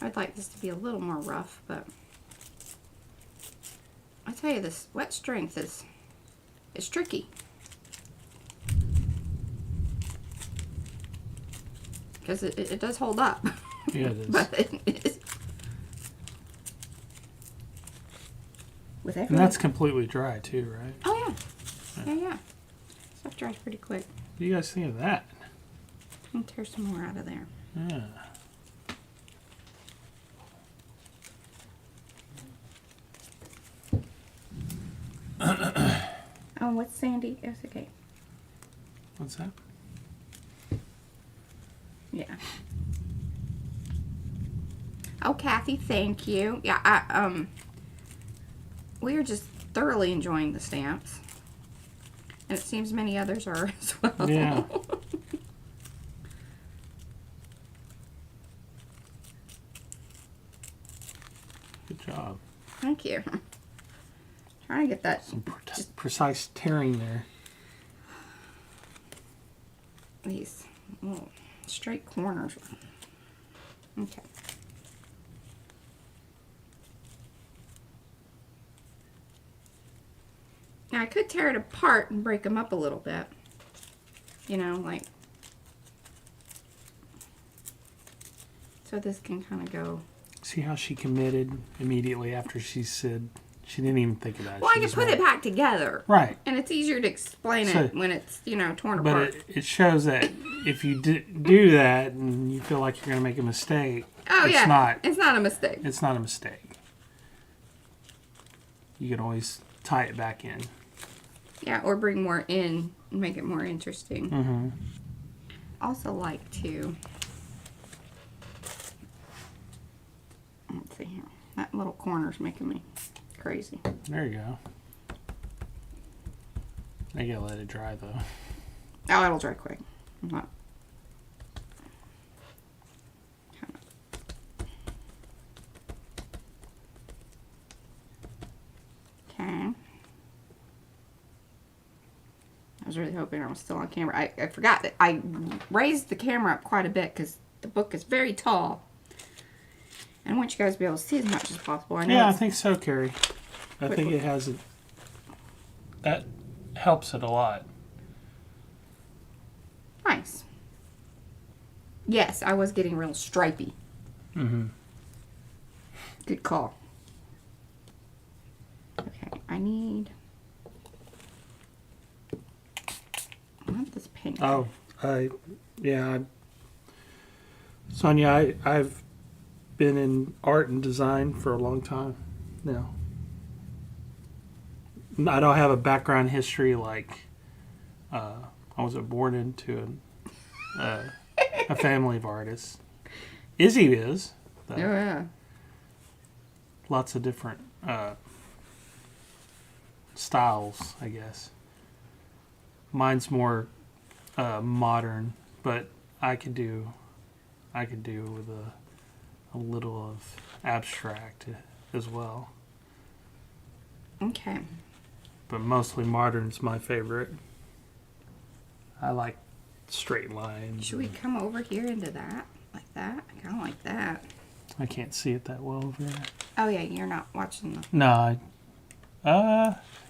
I'd like this to be a little more rough, but I tell you, this wet strength is tricky. Because it does hold up. Yeah, it is. But it is. With every, And that's completely dry too, right? oh yeah. Yeah. Stuff dries pretty quick. What do you guys think of that? I'll tear some more out of there. Yeah. Oh, what's Sandy? It's okay. What's that? Yeah. Oh, Kathy, thank you. Yeah, we are just thoroughly enjoying the stamps. And it seems many others are as well. Yeah. Good job. Thank you. Trying to get that. Some precise tearing there. These little straight corners. Okay. Now I could tear it apart and break them up a little bit. You know, like. So this can kind of go. See how she committed immediately after she said she didn't even think about it. Well, I She can just put went- it back together. Right. And it's easier to explain So- it when it's, you know, torn But apart. it shows that if you do that and you feel like you're going to make a mistake, Oh, it's yeah. not. It's not a mistake. It's not a mistake. You can always tie it back in. Yeah, or bring more in and make it more interesting. Mm-hmm. Also like to, let's see here. That little corner's making me crazy. There you go. I gotta let it dry though. Oh, it'll dry quick. I'm not. Okay. I was really hoping I was still on camera. I forgot that I raised the camera up quite a bit because the book is very tall. And I want you guys to be able to see as much as possible. I know Yeah, I it's- think so, Carrie. I think it has it. That helps it a lot. Nice. Yes, I was getting real stripey. Mm-hmm. Good call. Okay, I want this pink. Oh, Sonia, I've been in art and design for a long time now. I don't have a background history like I wasn't born into a family of artists. Izzy is. Oh, Though. yeah. Lots of different styles, I guess. Mine's more modern, but I could do with a little of abstract as well. Okay. But mostly modern's my favorite. I like straight lines. Should we come over here into that? Like that? I kind of like that. I can't see it that well over there. Oh, yeah, you're not watching the... No,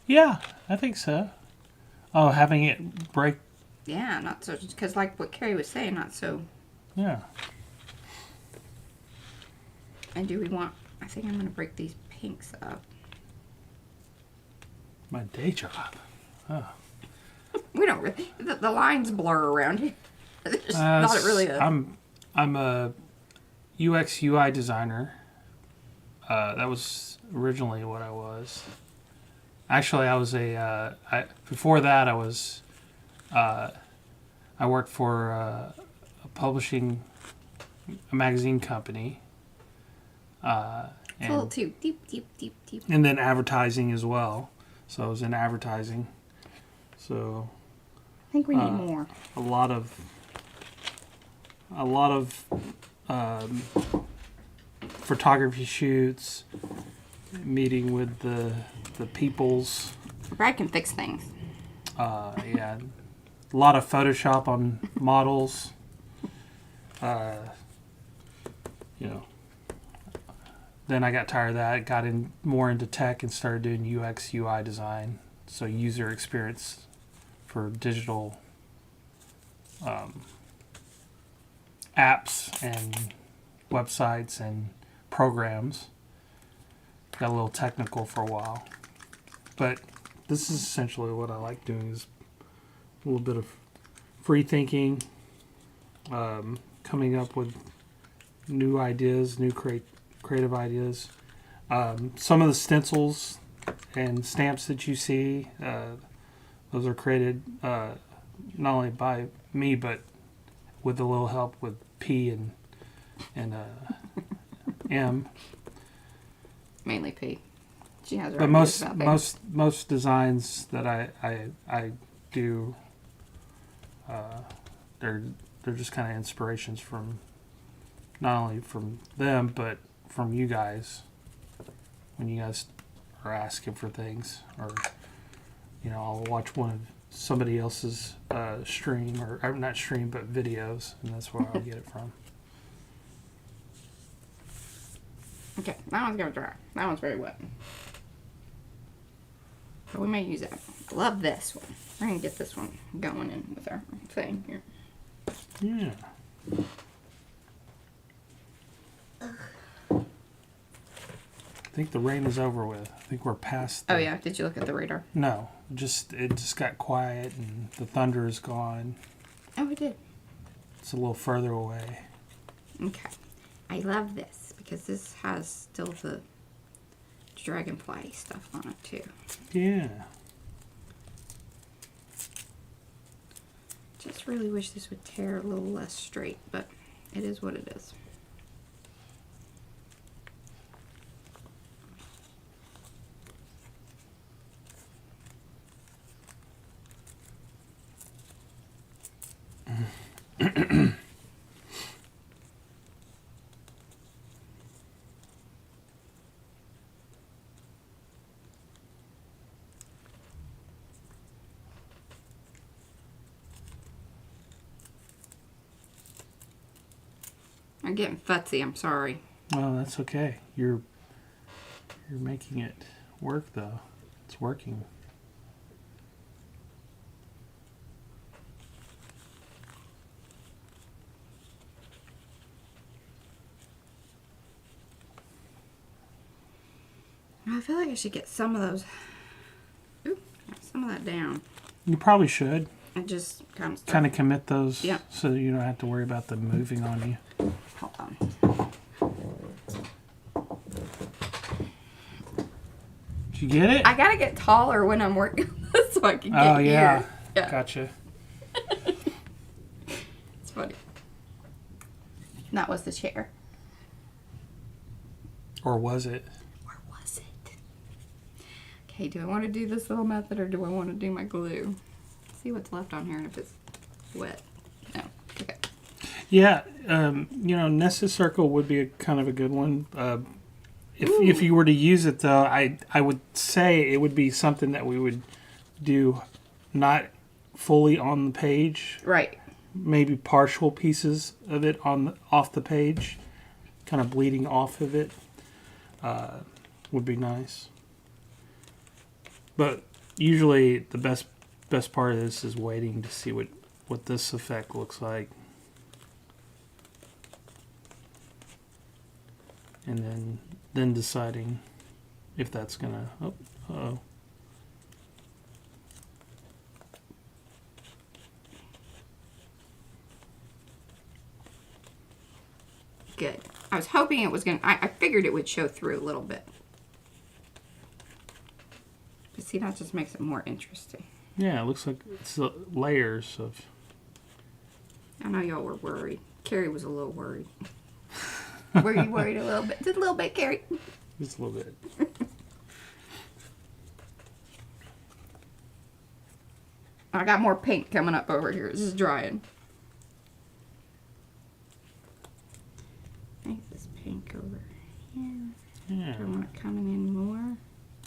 yeah, I think so. Oh, having it break. Yeah, not so... Because like what Carrie was saying, not so... Yeah. And do we want... I think I'm going to break these pinks up. My day job. Oh. We don't really... The lines blur around here. There's not really a... I'm a UX UI designer. That was originally what I was. Actually, I was before that I was I worked for a publishing a magazine company. It's a little too deep. And then advertising as well. So I was in advertising. So I think we need more. a lot of photography shoots, meeting with the peoples. Brad can fix things. Yeah, a lot of Photoshop on models. You know. Then I got tired of that. Got more into tech and started doing UX UI design. So user experience for digital apps and websites and programs. Got a little technical for a while. But this is essentially what I like doing, is a little bit of free thinking, coming up with new ideas, new creative ideas. Some of the stencils and stamps that you see, those are created not only by me, but with a little help with P and M. Mainly P. She has her But ideas about things. most designs that I do, they're just kind of inspirations from not only from them but from you guys when you guys are asking for things, or I'll watch one of somebody else's stream or not stream but videos, and that's where I'll get it from. Okay, that one's gonna dry. That one's very wet. But we may use that. Love this one. We're gonna get this one going in with our thing here. Yeah. I think the rain is over with. I think we're past. Oh yeah, did you look at the radar? No, it just got quiet and the thunder is gone. Oh, we did. It's a little further away. Okay. I love this because this has still the dragonfly stuff on it too. Yeah. Just really wish this would tear a little less straight, but it is what it is. I'm getting futzy, I'm sorry. Well, that's okay. You're making it work though. It's working. I feel like I should get some of those. Ooh, some of that down. You probably should. And just kind of commit those, yeah, so you don't have to worry about them moving on you. Hold on. Did you get it? I gotta get taller when I'm working so I can get yeah. here. Yeah. Gotcha. It's funny. That was the chair. Or was it? Or was it? Okay, do I want to do this little method or do I want to do my glue? See what's left on here and if it's wet. No. Okay. Yeah, nested circle would be kind of a good one. If you were to use it though, I would say it would be something that we would do not fully on the page. Right. Maybe partial pieces of it off the page, kind of bleeding off of it, would be nice. But usually the best part of this is waiting to see what this effect looks like. And then deciding if that's gonna Good. I was hoping it was gonna I figured it would show through a little bit. But see, that just makes it more interesting. Yeah, it looks like it's layers of. I know y'all were worried. Carrie was a little worried. Were you worried a little bit? Just a little bit, Carrie. Just a little bit. I got more paint coming up over here. This is drying. I think this pink over here. Yeah. Do I want it coming in more?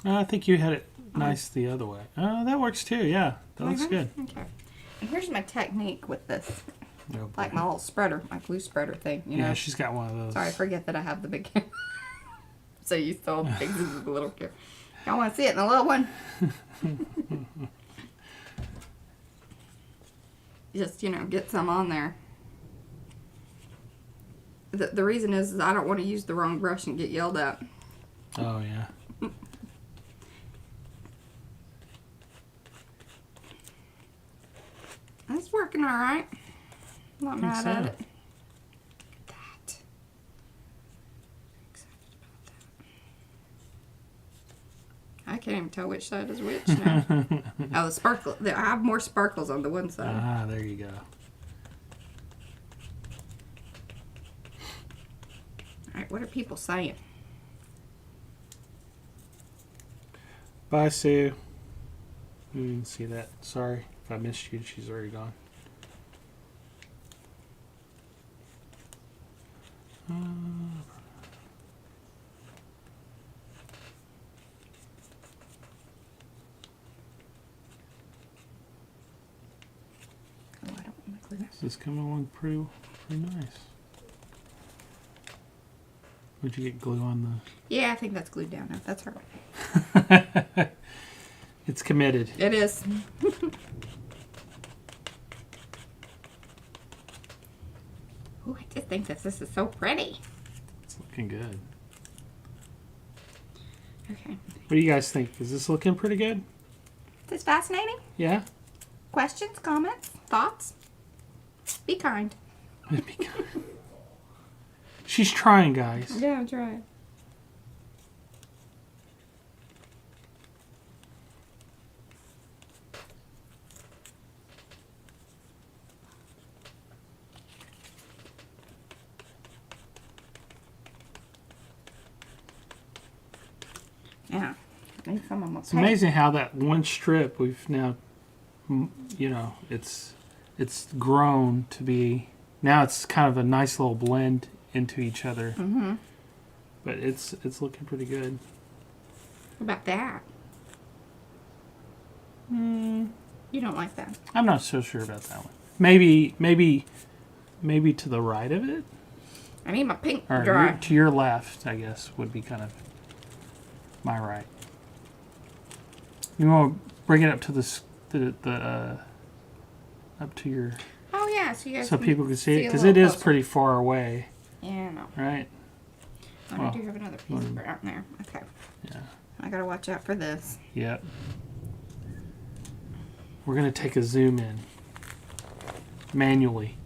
I think you had it nice the other way. Oh, that works too. Yeah, that looks good. Okay. And here's my technique with this. Oh, Like my little spreader, my glue spreader thing. You yeah, know? she's got one of those. Sorry, I forget that I have the big camera. So you saw the things in the little camera. Y'all want to see it in the little one? Just, get some on there. The reason is I don't want to use the wrong brush and get yelled at. Oh, yeah. That's working all right. Not mad at it. Look at that. Excited about that. I can't even tell which side is which now. Oh, the sparkle. I have more sparkles on the one side. Ah, there you go. All right, what are people saying? Bye, Sue. You didn't see that. Sorry if I missed you. She's already gone. Oh, I don't want to glue that. This is coming along pretty nice. Would you get glue on Yeah, I think that's glued down now. That's all right. the... It's committed. It is. Oh, I just think that this is so pretty. It's looking good. Okay. What do you guys think? Is this looking pretty good? Is this fascinating? Yeah? Questions, comments, thoughts? Be kind. She's trying, guys. Yeah, I'm trying. Yeah. I need some of my It's amazing how that one strip we've now, it's grown to be, now it's kind of a nice little blend into each other. Mm-hmm. But it's looking pretty good. What about that? Mm, You don't like that? I'm not so sure about that one. Maybe to the right of it, I need my pink or dry. to your left, I guess, would be kind of my right. You want to bring it up to up to your, Oh yeah, so you guys so people can see it, a because little it is closer. pretty far away, Yeah, no. right? I Well, do have another piece of brown there. Okay. Yeah. I gotta watch out for this. Yep. We're gonna take a zoom in manually,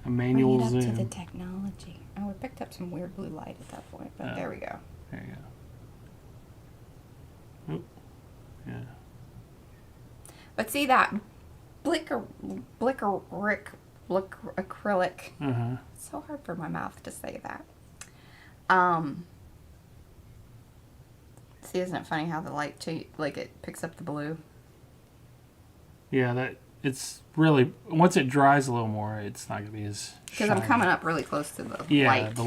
a manual Bring it up zoom. to the technology. Oh, we picked up some weird blue light at that point, but Oh. there we go. There you go. Oh, yeah. But see that blick acrylic. Uh-huh. It's so hard for my mouth to say that. See, isn't it funny how the light it picks up the blue? Yeah, that it's really, once it dries a little more, it's not gonna be as Because I'm shiny. coming up really close to the Yeah, light. the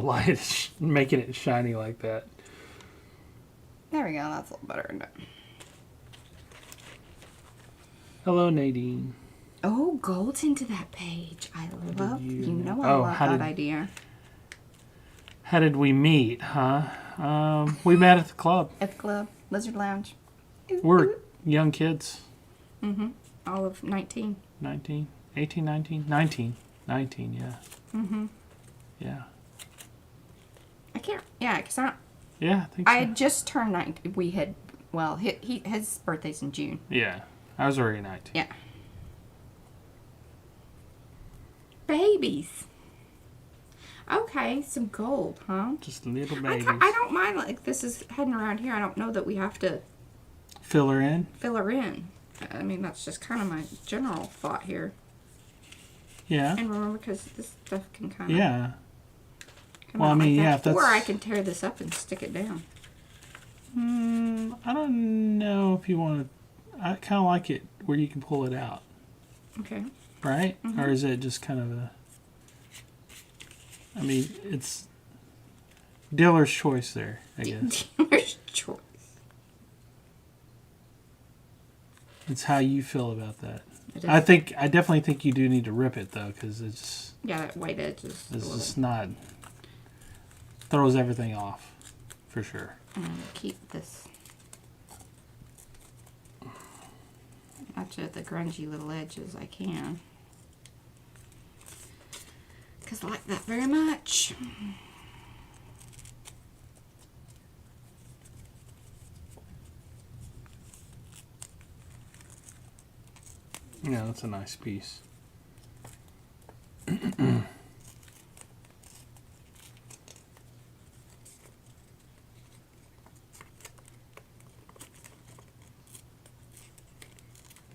light is making it shiny like that. There we go. That's a little better, isn't it? Hello, Nadine. Oh, gold's into that page. I love. you You know? know I Oh, love how that did- idea. How did we meet, huh? We met at the club. At the club, Lizard Lounge. We're young kids. Mm-hmm. All of 19. 19, 18, 19? 19, yeah. Mm-hmm. Yeah. I can't. Yeah, because I think so. had just turned 19. We had. Well, his birthday's in June. Yeah, I was already 19. Yeah. Babies. Okay, some gold, huh? Just little I babies. don't mind, like, this is heading around here. I don't know that we have to Fill her in? fill her in. I mean, that's just kind of my general thought here. Yeah. And remember, because this stuff can kind of Yeah. come Well, out I mean, like yeah, that. if Or I that's- can tear this up and stick it down. I don't know if you want to. I kind of like it where you can pull it out, Okay. right? Or is it just kind of a? I mean, it's dealer's choice there, I guess. Dealer's choice. It's how you feel about that. It is. I definitely think you do need to rip it though, because it's Yeah, that white edge is a little. just not throws everything off, for sure. I'm gonna keep this. Much of the grungy little edges I can. Because I like that very much. Yeah, that's a nice piece.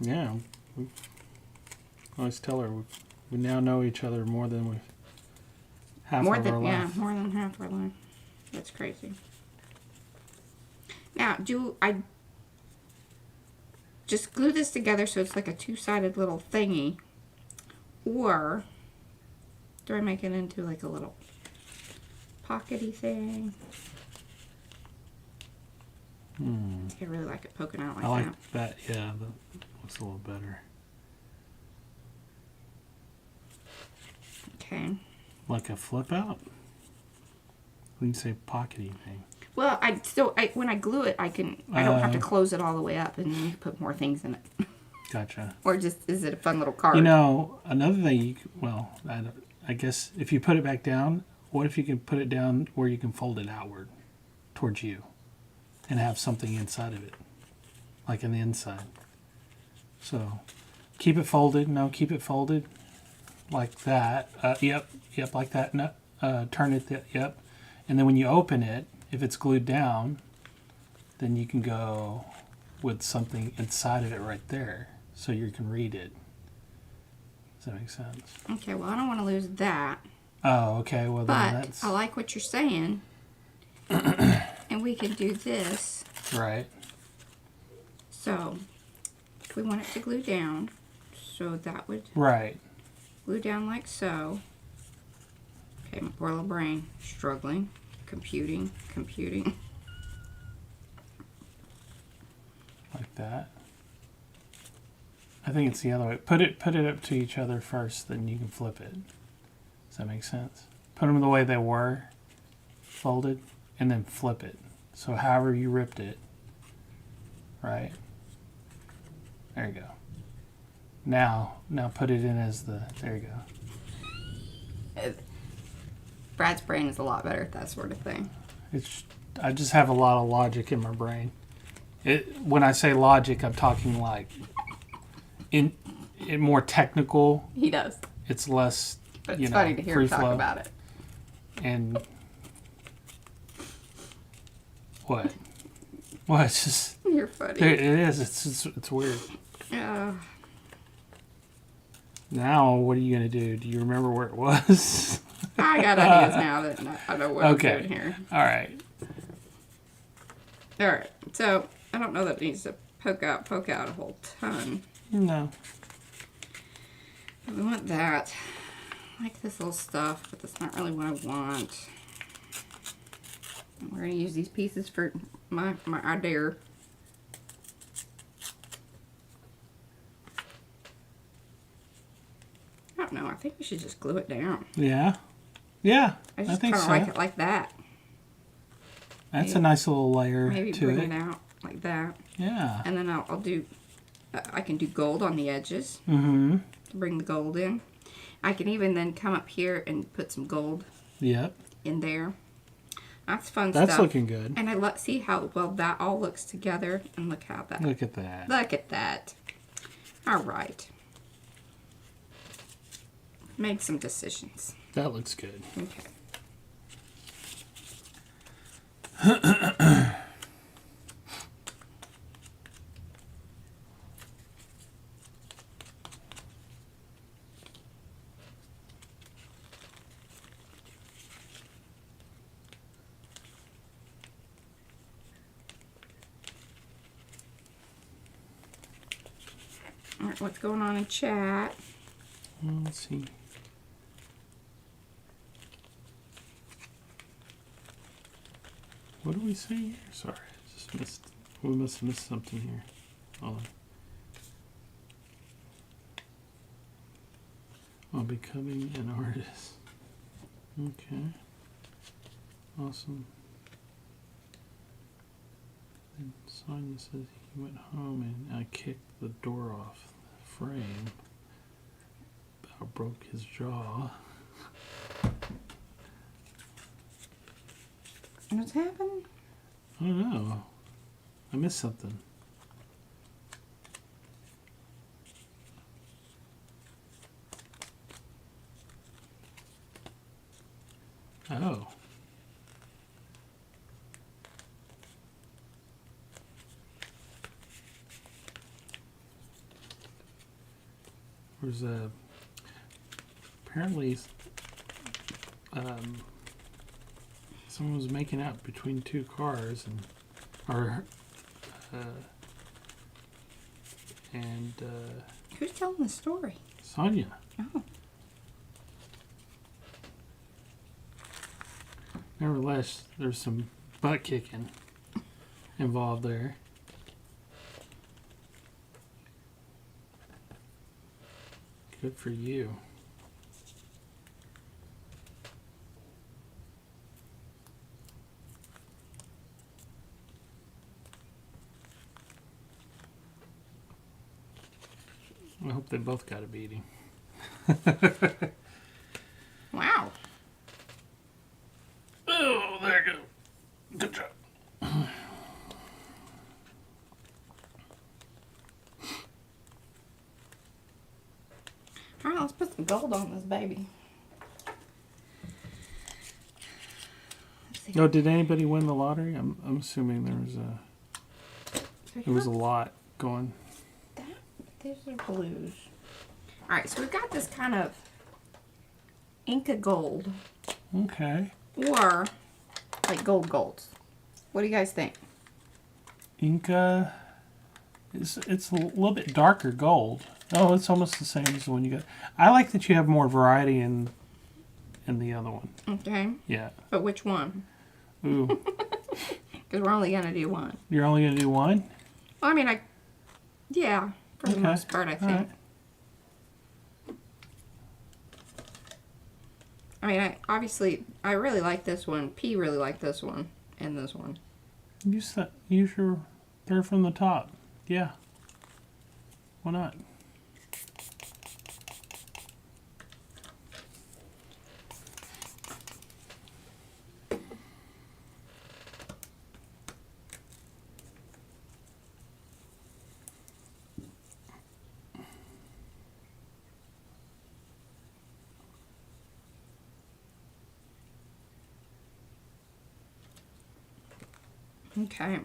Yeah, we always tell her we now know each other more than we've half More of than our life. more than half our life. That's crazy. Now, do I just glue this together so it's like a two-sided little thingy, or do I make it into like a little pockety thing? I really like it poking out like I like that. that. Yeah, that looks a little better. Okay. Like a flip out. When you say pockety thing. Well, when I glue it, I don't have to close it all the way up, and then you can put more things in it. Gotcha. Or just is it a fun little card? You know, another thing. I guess if you put it back down, what if you can put it down where you can fold it outward towards you, and have something inside of it, like on the inside. So, keep it folded. No, keep it folded, like that. Yep, like that. No, turn it. Yep, and then when you open it, if it's glued down, then you can go with something inside of it right there, so you can read it. Does that make sense? Okay, well, I don't want to lose that. Oh, okay. Well, then But that's I like what you're saying. And we can do this. right. So, if we want it to glue down, so that would Right. glue down like so. Okay, my poor little brain, struggling, computing. Like that. I think it's the other way. Put it up to each other first, then you can flip it. Does that make sense? Put them the way they were, folded, and then flip it. So however you ripped it, right? There you go. Now put it in as the, there you go. Brad's brain is a lot better at that sort of thing. I just have a lot of logic in my brain. When I say logic, I'm talking like in more technical. He does. It's less, But it's funny to hear him talk flow. about it. And what? Well, it's just You're funny. it is. It's weird. Now, what are you gonna do? Do you remember where it was? I got ideas now that I know what I'm doing here. All right. All right. So I don't know that it needs to poke out a whole ton. No. But we want that. I like this little stuff, but that's not really what I want. And we're gonna use these pieces for my idea. I don't know. I think we should just glue it down. Yeah. Yeah. I just think kind of so. like it like that. That's a nice little layer Maybe to bring it. it out like that. Yeah. And then I'll do, I can do gold on the edges Mm-hmm. to bring the gold in. I can even then come up here and put some gold Yep. in there. That's fun That's stuff. looking good. And see how well that all looks together. And look how that, Look at that. look at that. All right. Made some decisions. That looks good. Okay. right, what's going on in chat? Let's see. What do we say here? Sorry, I just missed. We must have missed something here. Hold on. Becoming an artist. Okay. Awesome. And Sonia says he went home and I kicked the door off the frame. About broke his jaw. What's happening? I don't know. I missed something. Oh. There's a apparently someone was making out between two cars and Who's telling the story? Sonia. Oh. Nevertheless, there's some butt kicking involved there. Good for you. I hope they both got a beating. Wow. Oh, there you go. Good job. All right, let's put some gold on this baby. Let's see. Oh, did anybody win the lottery? I'm assuming there was a lot going. These are blues. All right, so we've got this kind of Inca gold, Okay. or like golds. What do you guys think? Inca. It's a little bit darker gold. Oh, it's almost the same as the one you got. I like that you have more variety in the other one. Okay. Yeah. But which one? Ooh. Because we're only gonna do one. You're only gonna do one? Well, I mean, yeah, for the most part, I think. All right. I mean, I really like this one. P really liked this one and this one. Use your third from the top. Yeah. Why not? Okay.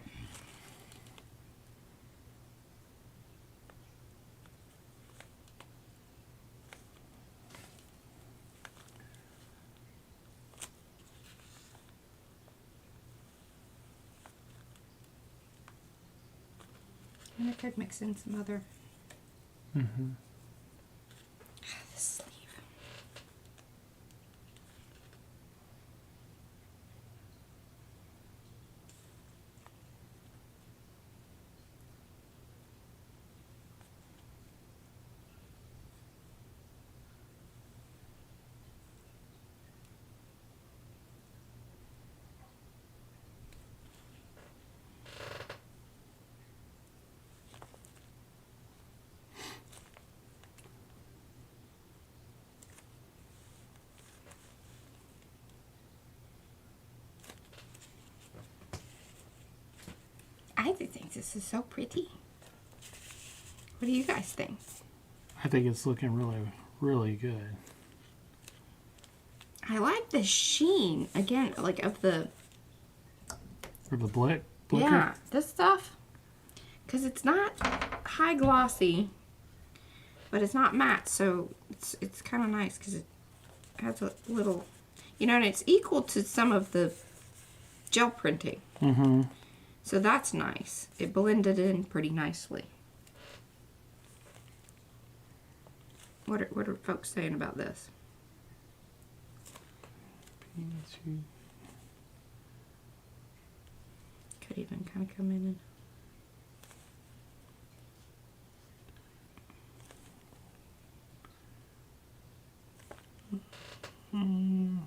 And I could mix in some other. Mm-hmm. The sleeve. I think this is so pretty. What do you guys think? I think it's looking really, really good. I like the sheen, again, like of the... For the blicker? Yeah, this stuff. Because it's not high glossy, but it's not matte, so it's kind of nice because it has a little... You know, and it's equal to some of the gel printing. Mm-hmm. So that's nice. It blended in pretty nicely. What are folks saying about this? Could even kind of come in and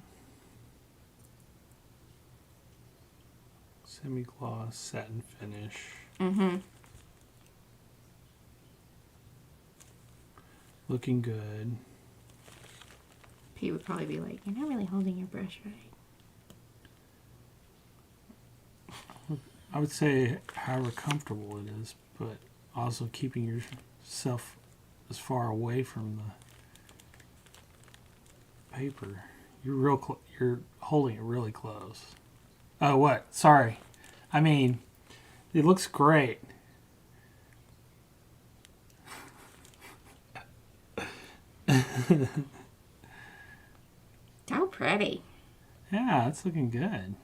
semi-gloss satin finish. Mm-hmm. Looking good. P would probably be like, "You're not really holding your brush right." I would say however comfortable it is, but also keeping yourself as far away from the paper. You're you're holding it really close. Oh, what? Sorry. I mean, it looks great. How pretty. Yeah, it's looking good.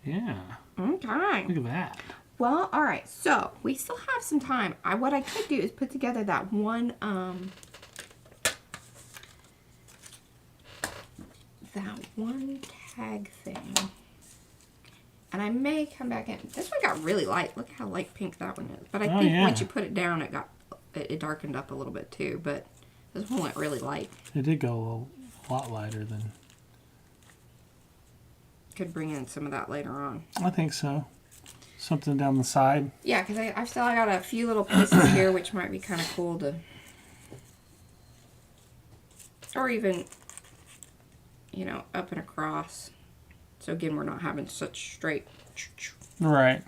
Yeah. Okay. Look at that. Well, all right. So we still have some time. What I could do is put together that one tag thing, and I may come back in. This one got really light. Look how light pink that one is. But I think once you put it down, it darkened up a little bit too. But this one went really light. It did go a lot lighter than. Could bring in some of that later on. I think so. Something down the side. Yeah, because I've still got a few little pieces here, which might be kind of cool to, or even, you know, up and across. So again, we're not having such straight. Right.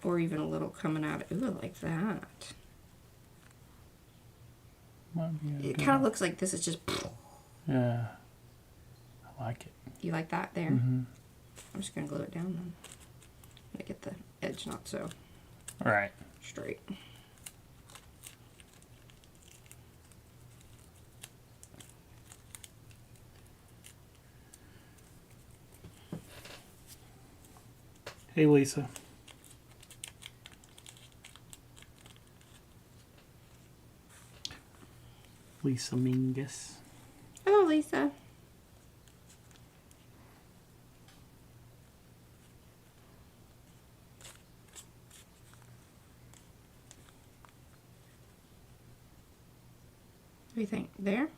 Or even a little coming out. Ooh, like that. It kind of looks like this is just. Yeah. I like it. You like that there? Mm-hmm. I'm just going to glue it down then. To get the edge not so Right. straight. Hey, Lisa. Lisa Mingus. Hello, Lisa. What do you think? There?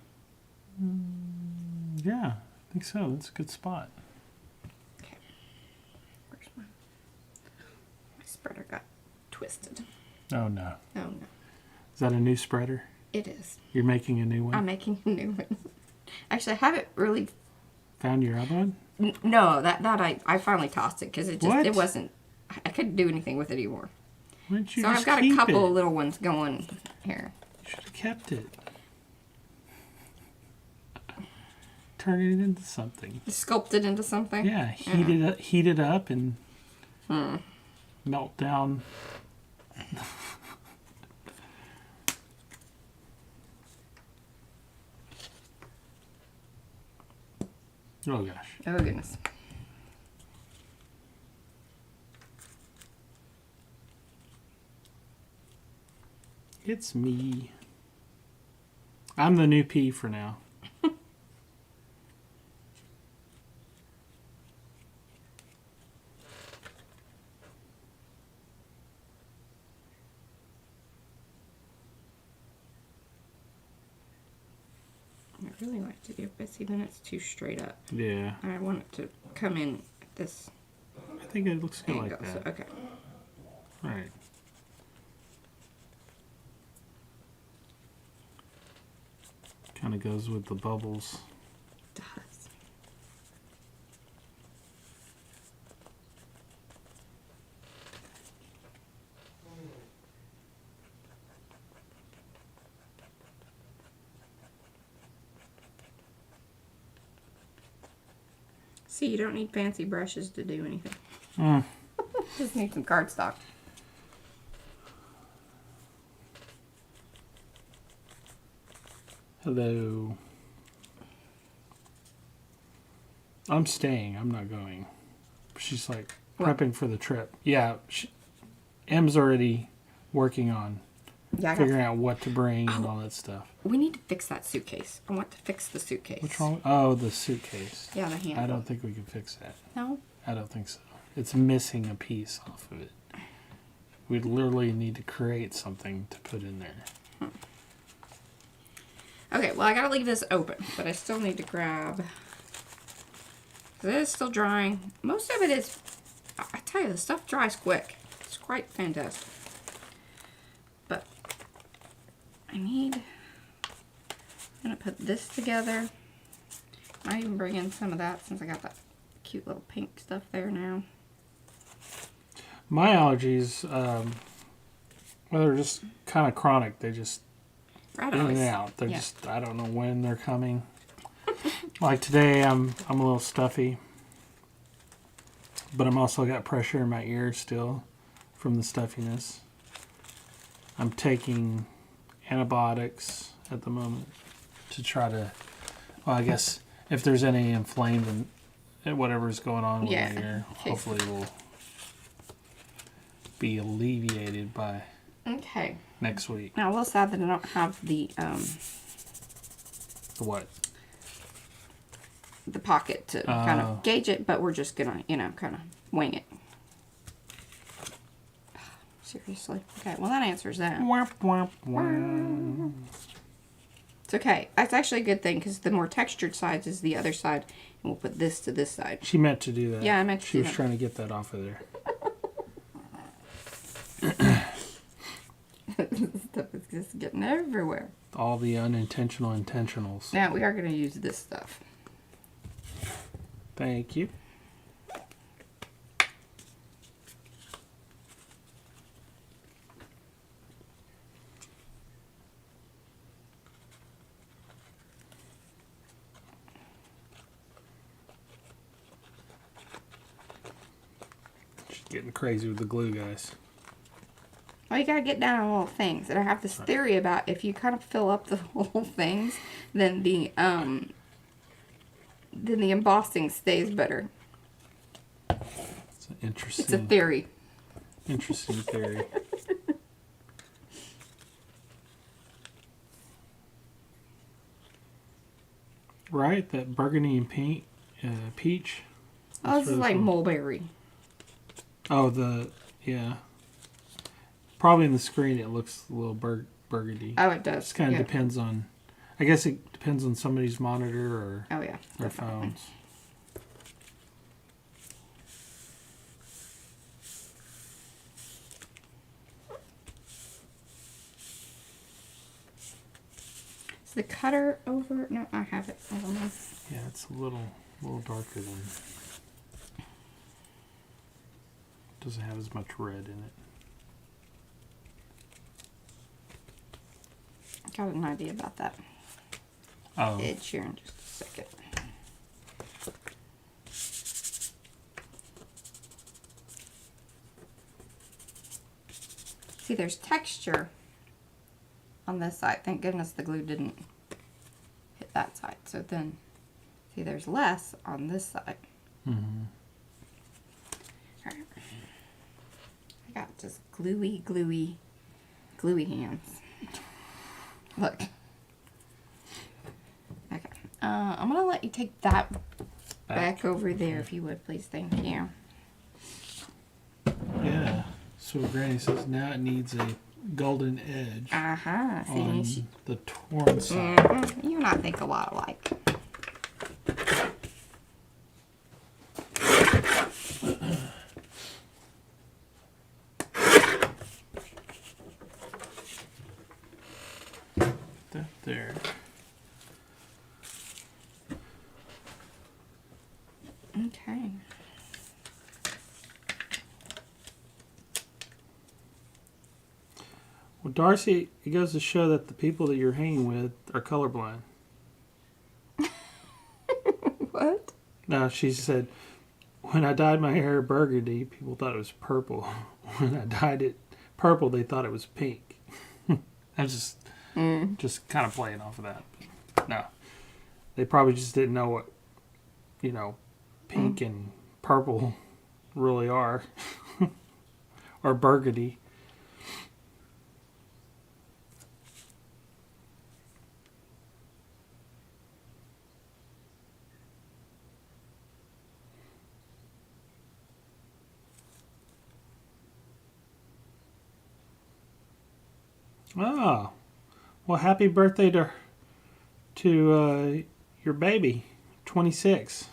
Yeah, I think so. That's a good spot. Okay. Where's my spreader got twisted. Oh, no. Oh, no. Is that a new spreader? It is. You're making a new one? I'm making a new one. Actually, I haven't really... Found your other one? No, that I finally tossed it because it just... What? It wasn't... I couldn't do anything with it anymore. Why didn't you So just I've got a keep couple of it? little ones going here. You should have kept it. Turn it into something. Sculpt it into something? Yeah, heat it up and melt down. Oh gosh. Oh, goodness. It's me. I'm the new P for now. I really like to do it, but see, then it's too straight up. Yeah. I want it to come in at this I think it looks good angle. like that. So, okay. Right. Kind of goes with the bubbles. It does. See, you don't need fancy brushes to do anything. Mm. Just need some cardstock. Hello. I'm staying. I'm not going. She's like prepping for the trip. Yeah. M's already working on figuring out what to bring and all that stuff. We need to fix that suitcase. I want to fix the suitcase. What's wrong? Oh, the suitcase. Yeah, the handle. I don't think we can fix that. No? I don't think so. It's missing a piece off of it. We'd literally need to create something to put in there. Okay, well, I gotta leave this open, but I still need to grab... It is still drying. Most of it is... I tell you, the stuff dries quick. It's quite fantastic. But I need... I'm gonna put this together. Might even bring in some of that since I got that cute little pink stuff there now. My allergies, well, they're just kind of chronic. They just in and out. They're just, I don't know when they're coming. Like today, I'm a little stuffy, but I'm also got pressure in my ear still from the stuffiness. I'm taking antibiotics at the moment to try to, well, I guess if there's any inflamed and whatever's going on with my ear, hopefully will be alleviated by next week. Now, a little sad that I don't have the what? The pocket to kind of gauge it, but we're just gonna, kind of wing it. Seriously. Okay, well that answers that. Womp, womp, womp. It's okay. That's actually a good thing because the more textured sides is the other side, and we'll put this to this side. She meant to do that. Yeah, I meant to She was trying to get that off of there. Stuff is just getting everywhere. All the unintentional intentionals. Now we are going to use this stuff. Thank you. She's getting crazy with the glue, guys. Well, you gotta get down on little things. And I have this theory about if you kind of fill up the little things, then the embossing stays better. It's an interesting. It's a theory. Interesting theory. Right, that burgundy and pink, peach. Oh, this is like mulberry. Oh, yeah. Probably in the screen it looks a little burgundy. Oh, it does. It kind of depends on, I guess it depends on somebody's monitor or their phones. Is the cutter over? No, I have it. I don't know. Yeah, it's a little darker than. Doesn't have as much red in it. Got an idea about that edge here in just a second. See, there's texture on this side. Thank goodness the glue didn't hit that side. So then, see, there's less on this side. Mm-hmm. All right. I got just gluey hands. Look. Okay. I'm going to let you take that back over there, if you would, please. Thank you. Yeah. So Granny says now it needs a golden edge on the torn side. You and I think a lot alike. There. Okay. Well, Darcy, it goes to show that the people that you're hanging with are colorblind. What? No, she said, when I dyed my hair burgundy, people thought it was purple. When I dyed it purple, they thought it was pink. I just kind of playing off of that. No. They probably just didn't know what, you know, pink and purple really are. Or burgundy. Oh, well, happy birthday to your baby, 26.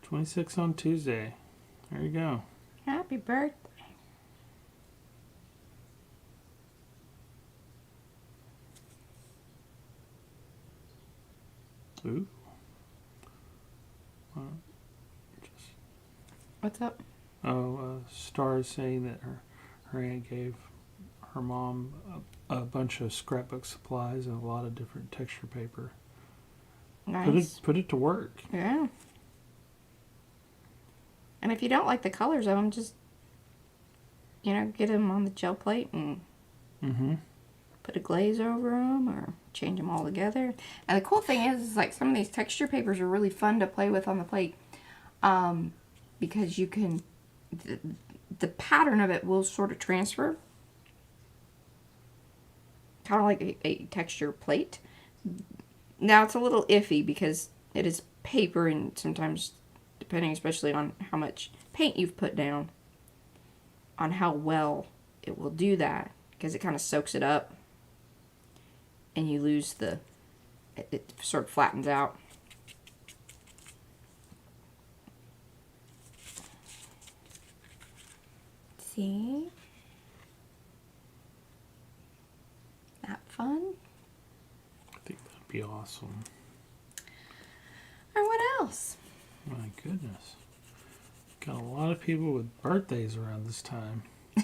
26 on Tuesday. There you go. Happy birthday. Ooh. What's up? Star is saying that her aunt gave her mom a bunch of scrapbook supplies and a lot of different texture paper. Nice. Put it to work. Yeah. And if you don't like the colors of them, just, you know, get them on the gel plate and put a glaze over them or change them all together. And the cool thing is like some of these texture papers are really fun to play with on the plate because you can, the pattern of it will sort of transfer. Kind of like a texture plate. Now it's a little iffy because it is paper and sometimes, depending especially on how much paint you've put down, on how well it will do that, because it kind of soaks it up and you lose it sort of flattens out. See? That fun? I think that'd be awesome. Or what else? My goodness. Got a lot of people with birthdays around this time. I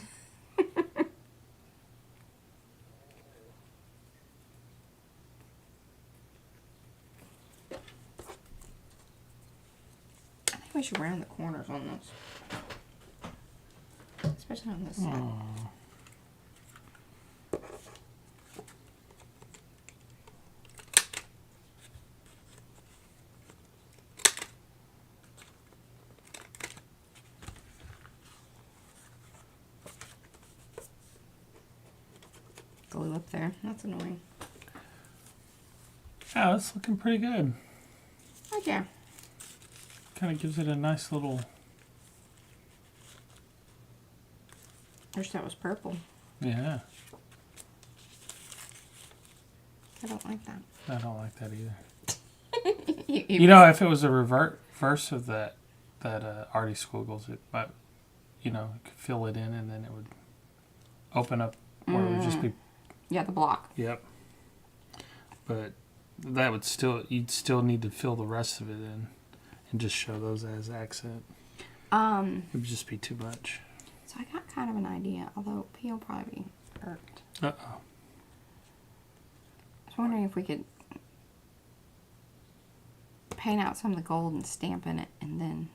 think we should round the corners on this. Especially on this side. Aww. Glue up there. That's annoying. Yeah, it's looking pretty good. Oh yeah. Kind of gives it a nice little... Wish that was purple. Yeah, I don't like that. I don't like that either. You You know, if it was a reverse of that Artie Squiggles, it might, you know, you could fill it in and then it would open up where it would just be... Yeah, the block. Yep. But that would still, you'd still need to fill the rest of it in and just show those as accent. It would just be too much. So I got kind of an idea, although he'll probably be irked. Uh-oh. I was wondering if we could paint out some of the gold and stamp in it and then...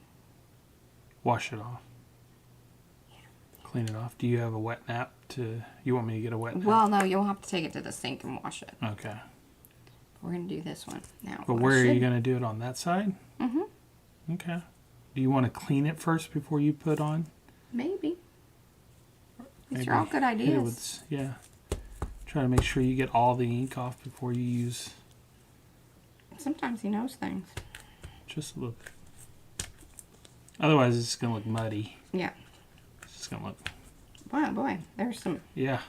Wash it off. Yeah. Clean it off. Do you have a wet nap to... You want me to get a wet nap? Well, no, you'll have to take it to the sink and wash it. Okay. We're going to do this one now. But where are you going to do it? On that side? Mm-hmm. Okay. Do you want to clean it first before you put on? Maybe. These Maybe are all good hit it ideas. with, yeah. Try to make sure you get all the ink off before you use... Sometimes he knows things. Just a little bit. Otherwise, it's going to look muddy. Yeah. It's just going to look... Wow, boy, there's some... Yeah.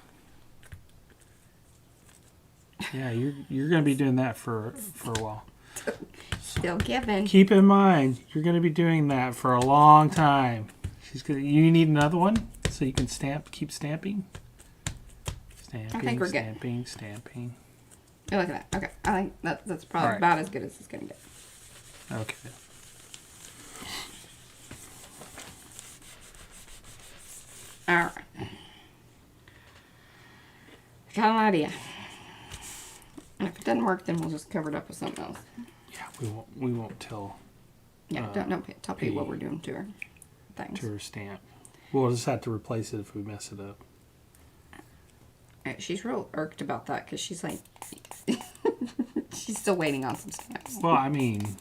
Yeah, you're going to be doing that for a while. Still giving. Keep in mind, you're going to be doing that for a long time. You need another one so you can keep stamping. Stamping, I think we're good. stamping. Oh, look at that. Okay, I think that's probably All right. about as good as it's going to get. Okay. All right. Got an idea. And if it doesn't work, then we'll just cover it up with something else. Yeah, we won't tell. Yeah, don't tell Pete what we're doing to her. Things. To her stamp. We'll just have to replace it if we mess it up. She's real irked about that because she's like, she's still waiting on some stamps. Well, I mean,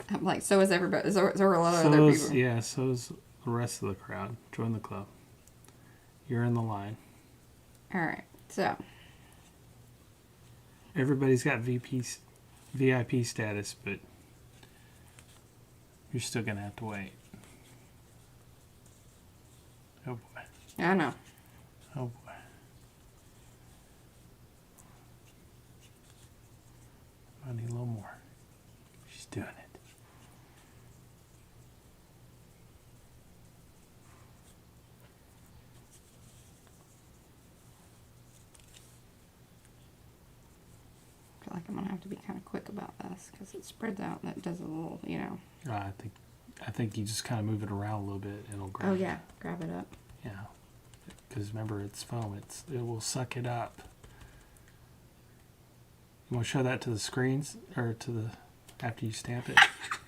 I'm like, so is everybody. So are a lot of so other is, people. yeah, so is the rest of the crowd. Join the club. You're in the line. All right, so. Everybody's got VIP status, but you're still going to have to wait. Oh, boy. I know. Oh, boy. I need a little more. She's doing it. I feel like I'm gonna have to be kind of quick about this because it spreads out and it does a little, you know. I think you just kind of move it around a little bit. It'll grab. Oh yeah, grab it up. Yeah, because remember it's foam. It will suck it up. You want to show that to the screens or to the after you stamp it?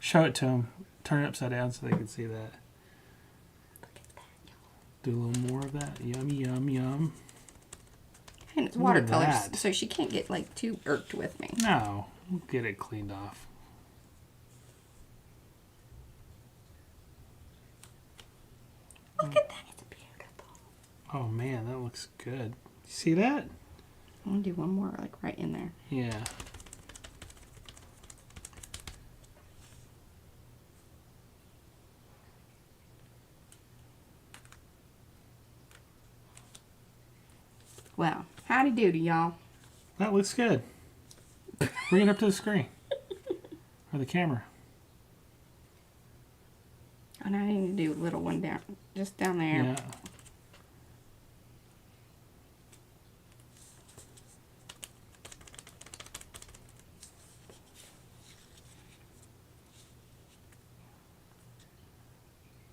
Show it to them. Turn it upside down so they can see that. Look at that, y'all. Do a little more of that. Yum yum yum. And it's Look at watercolor, that. so she can't get like too irked with me. No, we'll get it cleaned off. Look at that, it's beautiful. Oh man, that looks good. You see that? I'm gonna do one more, like right in there. Yeah. Well, howdy doody, y'all. That looks good. Bring it up to the screen. Or the camera. And I need to do a little one down, just down there. Yeah.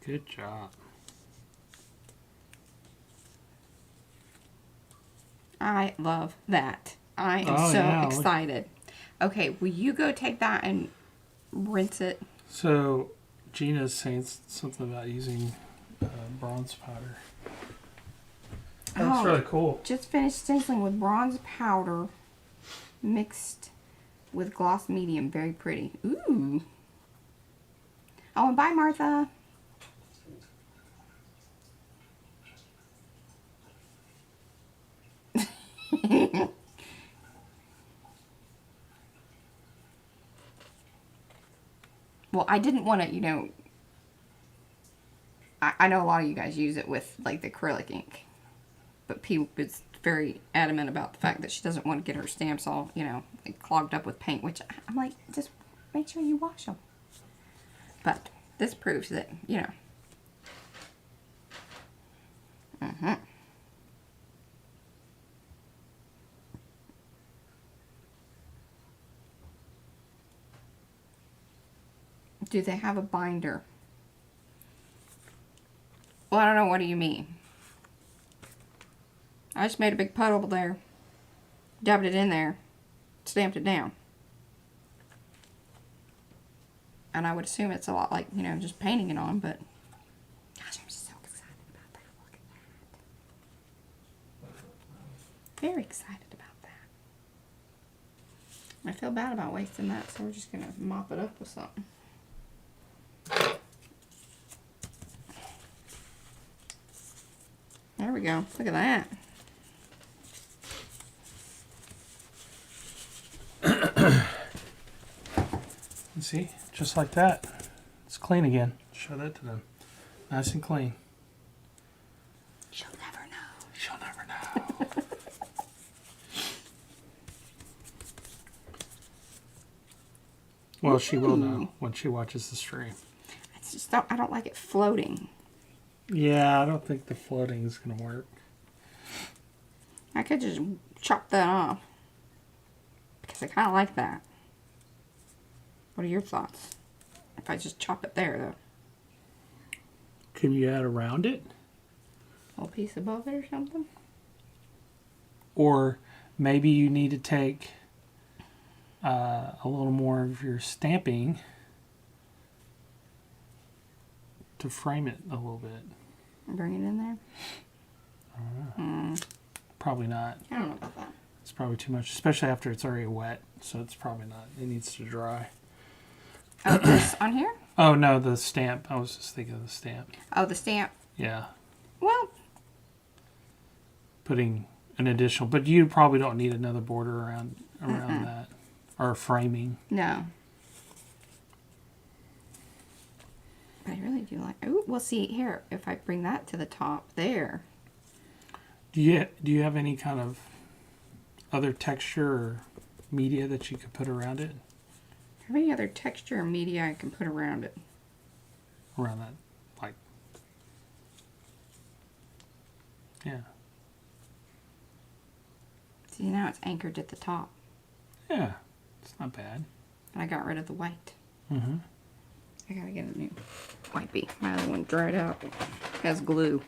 Good job. I love that. I am Oh, so yeah, look. excited. Okay, will you go take that and rinse it? So, Gina's saying something about using bronze powder. That's Oh. really cool. Just finished stenciling with bronze powder mixed with gloss medium. Very pretty. Ooh. Oh, and bye, Martha. Well, I didn't want to, you know, I know a lot of you guys use it with, like, the acrylic ink. But P is very adamant about the fact that she doesn't want to get her stamps all, you know, like, clogged up with paint. Which, I'm like, just make sure you wash them. But this proves that, you know. Do they have a binder? Well, I don't know. What do you mean? I just made a big puddle there. Dabbed it in there. Stamped it down. And I would assume it's a lot like, you know, just painting it on, but... Gosh, I'm so excited about that. Look at that. Very excited about that. I feel bad about wasting that, so we're just going to mop it up with something. There we go. Look at that. You see? Just like that. It's clean again. Show that to them. Nice and clean. She'll never know. She'll never know. Well, she will know when she watches the stream. It's just I don't like it floating. Yeah, I don't think the floating is going to work. I could just chop that off. Because I kind of like that. What are your thoughts? If I just chop it there, though. Can you add around it? A little piece above it or something? Or maybe you need to take a little more of your stamping to frame it a little bit. Bring it in there? probably not. I don't know about that. It's probably too much, especially after it's already wet. So it's probably not. It needs to dry. Oh, this on here? Oh, no, the stamp. I was just thinking of the stamp. Oh, the stamp. Yeah. Well, Putting an additional, but you probably don't need another border around that. Or framing. no. But I really do like. Oh, we'll see here if I bring that to the top there. Do you have any kind of other texture or media that you could put around it? Have any other texture or media I can put around it? Around that, like, yeah. See, now it's anchored at the top. Yeah, it's not bad. And I got rid of the white. Mm-hmm. I gotta get a new wipey. My other one dried out. Has glue.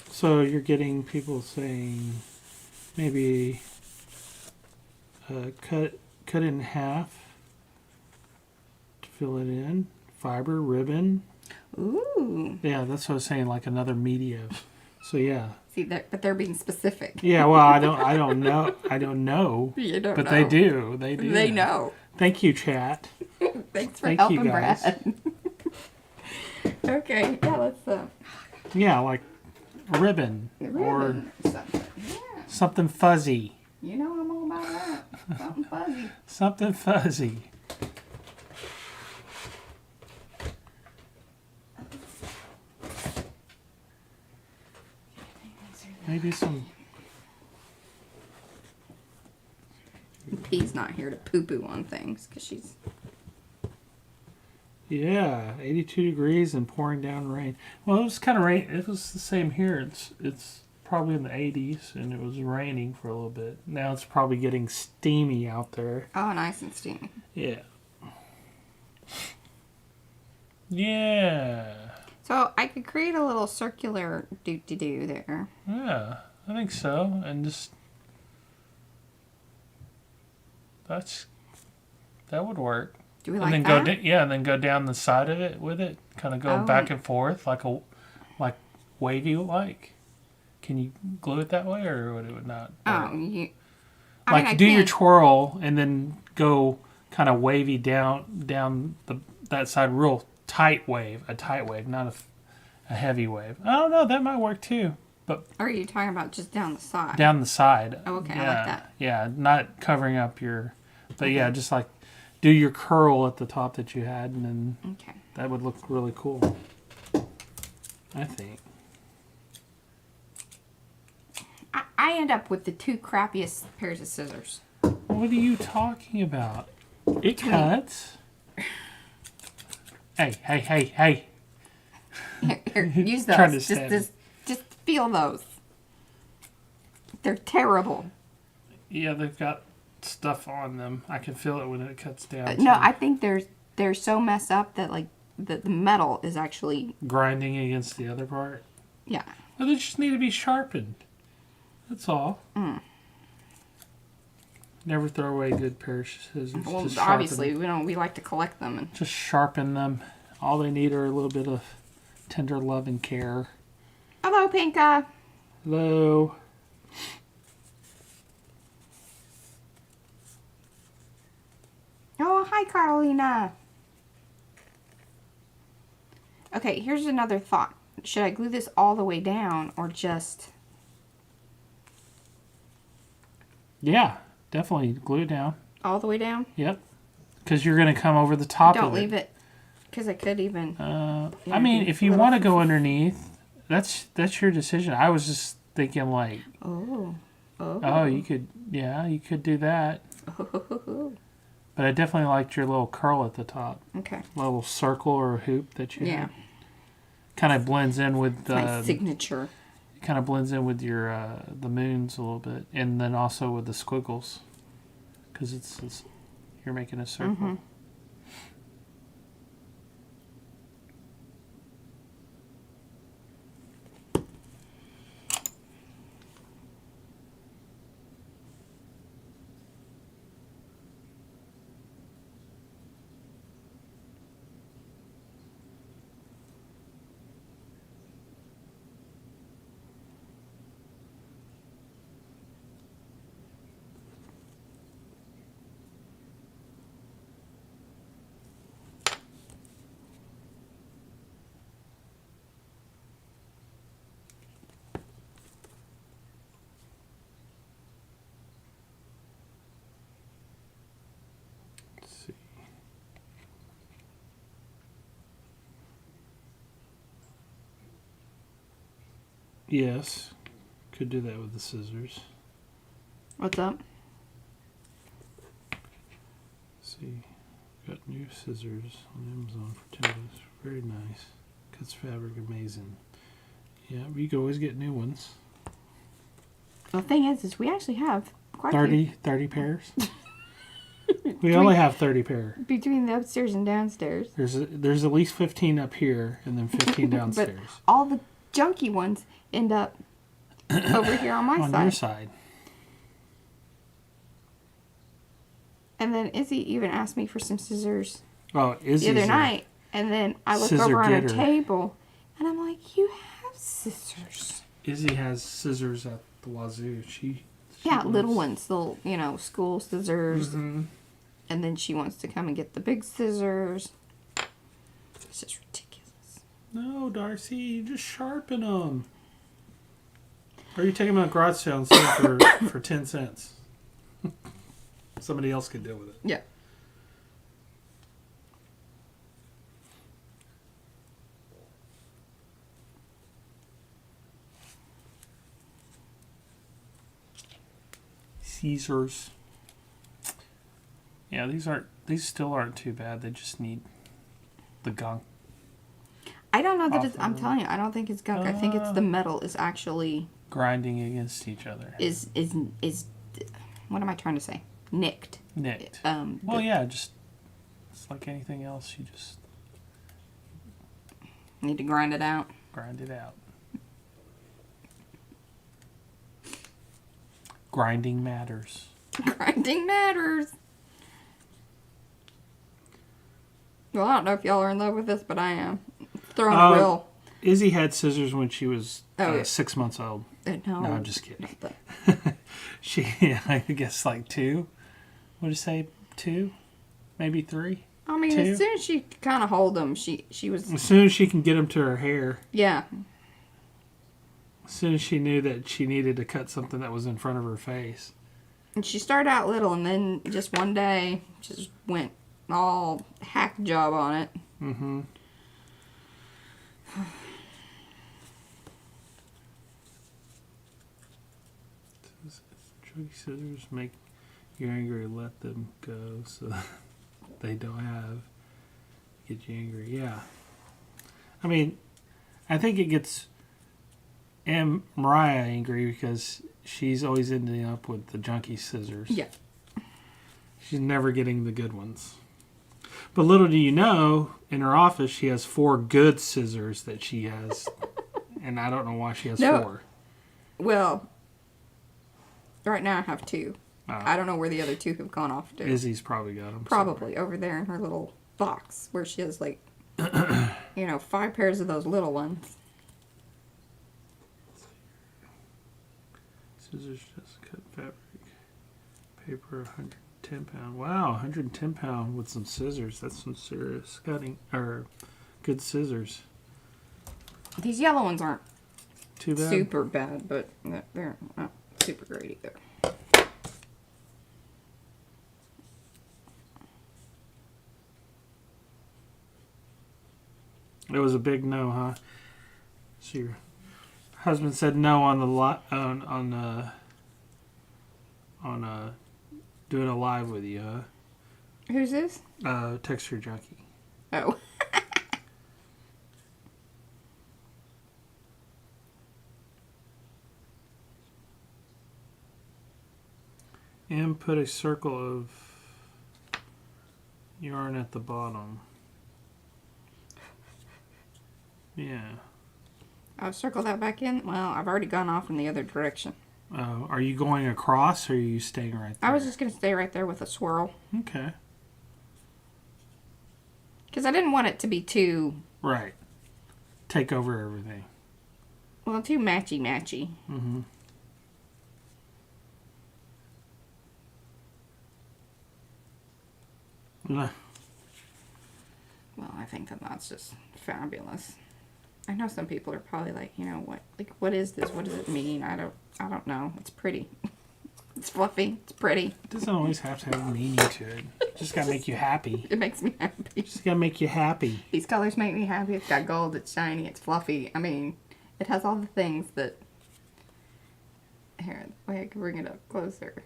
So you're getting people saying maybe cut it in half to fill it in. Fiber, ribbon. Ooh. Yeah, that's what I was saying, like another media. So yeah. See, but they're being specific. Yeah, well, I don't know. I don't know. You don't but know. they do. They do. They know. Thank you, chat. Thanks for Thank helping, you, guys. Brad. Okay, yeah, let's Yeah, like a ribbon or ribbon or something. Yeah. something fuzzy. You know I'm all about that. Something fuzzy. Something fuzzy. Maybe some. P's not here to poo-poo on things because she's. Yeah, 82 degrees and pouring down rain. Well, it was kind of rain. It was the same here. It's probably in the 80s, and it was raining for a little bit. Now it's probably getting steamy out there. Oh, nice and steamy. Yeah. Yeah. So I could create a little circular do-de-do there. Yeah, I think so. And just that would work. Do we And like then that? and then go down the side of it with it, kind of go back and forth like wavy like. Can you glue it that way, or would it not? Oh, I do your twirl and then go kind of wavy down that side, real tight wave, a tight wave, not a heavy wave. I don't know, that might work too. But Or are you talking about just down the side? down the side. Oh, okay, yeah, I like that. Yeah, not covering up your, but yeah, just like do your curl at the top that you had, and then Okay. that would look really cool, I think. I end up with the two crappiest pairs of scissors. What are you talking about? It cuts. Hey. Here, use Trying those. to stab Just feel those. They're terrible. Yeah, they've got stuff on them. I can feel it when it cuts down. No, I think they're so messed up that like the metal is actually grinding against the other part. yeah. Well, they just need to be sharpened. That's all. Never throw away a good pair of scissors. Well, Just sharpen obviously them. we like to collect them and Just sharpen them. All they need are a little bit of tender love and care. hello, Pinka. Hello. Oh, hi, Carolina. Okay, here's another thought. Should I glue this all the way down or just... Yeah, definitely glue it down. all the way down? Yep. Because you're going to come over the top of it. Don't leave it, because I could even... I mean, if you want to go underneath, that's your decision. I was just thinking like, Oh, you could do that. But I definitely liked your little curl at the top. Okay. Little circle or hoop that you Yeah. had. Kind of blends in with My signature. kind of blends in with your the moons a little bit, and then also with the squiggles, because it's you're making a circle. Mm-hmm. Yes. Could do that with the scissors. What's up? Let's see. Got new scissors on Amazon for $10. Very nice. Cuts fabric amazing. Yeah, you can always get new ones. The thing is we actually have quite 30 pairs? We only have 30 pair. between the upstairs and downstairs. There's at least 15 up here and then 15 downstairs. But all the junky ones end up over here on my On side. your side. And then Izzy even asked me for some scissors Oh, Izzy's the other night. And then I look scissor over on her getter. table and I'm like, you have scissors. Izzy has scissors at the wazoo. She Yeah, little wants- ones, little, school scissors. Mhm. And then she wants to come and get the big scissors. It's just ridiculous. No, Darcy, you just sharpen them. Or you take them out garage sale and sell for 10 cents. Somebody else could deal with it. Yeah. Scissors. Yeah, these still aren't too bad. They just need the gunk. I don't know that it's, Off I'm of telling you, I don't think it's gunk. I think it's the metal is actually, Grinding against each other. is, what am I trying to say? Nicked. Nicked. Well, Well, yeah, just it's like anything else. You just need to grind it out. grind it out. Grinding matters. Grinding matters. Well, I don't know if y'all are in love with this, but I am. Throwing a real. Izzy had scissors when she was Oh, yeah. 6 months old. No, No, I'm just kidding. not that. She, I guess, like 2. What did you say? 2, maybe 3. I mean, 2? as soon as she could kind of hold them, she was. As soon as she can get them to her hair. Yeah. As soon as she knew that she needed to cut something that was in front of her face. And she started out little, and then just one day, just went all hack job on it. Mm-hmm. Tricky scissors make you angry. Let them go so they don't have get you angry. Yeah. I mean, I think it gets Mariah angry because she's always ending up with the junky scissors. Yeah. She's never getting the good ones. But little do you know, in her office she has 4 good scissors that she has. And I don't know why she has No. 4. Well, right now I have 2. Oh. I don't know where the other 2 have gone off to. Izzy's probably got them. Probably over there in her little box where she has like, 5 pairs of those little ones. Scissors just cut fabric. Paper 110 pound. Wow, 110 pound with some scissors. That's some serious cutting. Or good scissors. These yellow ones aren't Too bad. super bad, but they're not super great either. It was a big no, huh? So your husband said no on the on doing a live with you, huh? Who's this? Texture Junkie. Oh. And put a circle of yarn at the bottom. Yeah. I'll circle that back in. Well, I've already gone off in the other direction. Are you going across or are you staying right there? I was just going to stay right there with a swirl. Okay. Because I didn't want it to be too, Right. Take over everything. well, too matchy-matchy. Mm-hmm. Well, I think that that's just fabulous. I know some people are probably like, what is this? What does it mean? I don't know. It's pretty. It's fluffy. It's pretty. It doesn't always have to have meaning to it. Just gotta make you happy. It makes me happy. Just gotta make you happy. These colors make me happy. It's got gold. It's shiny. It's fluffy. I mean, It has all the things that... Here, wait, I can bring it up closer.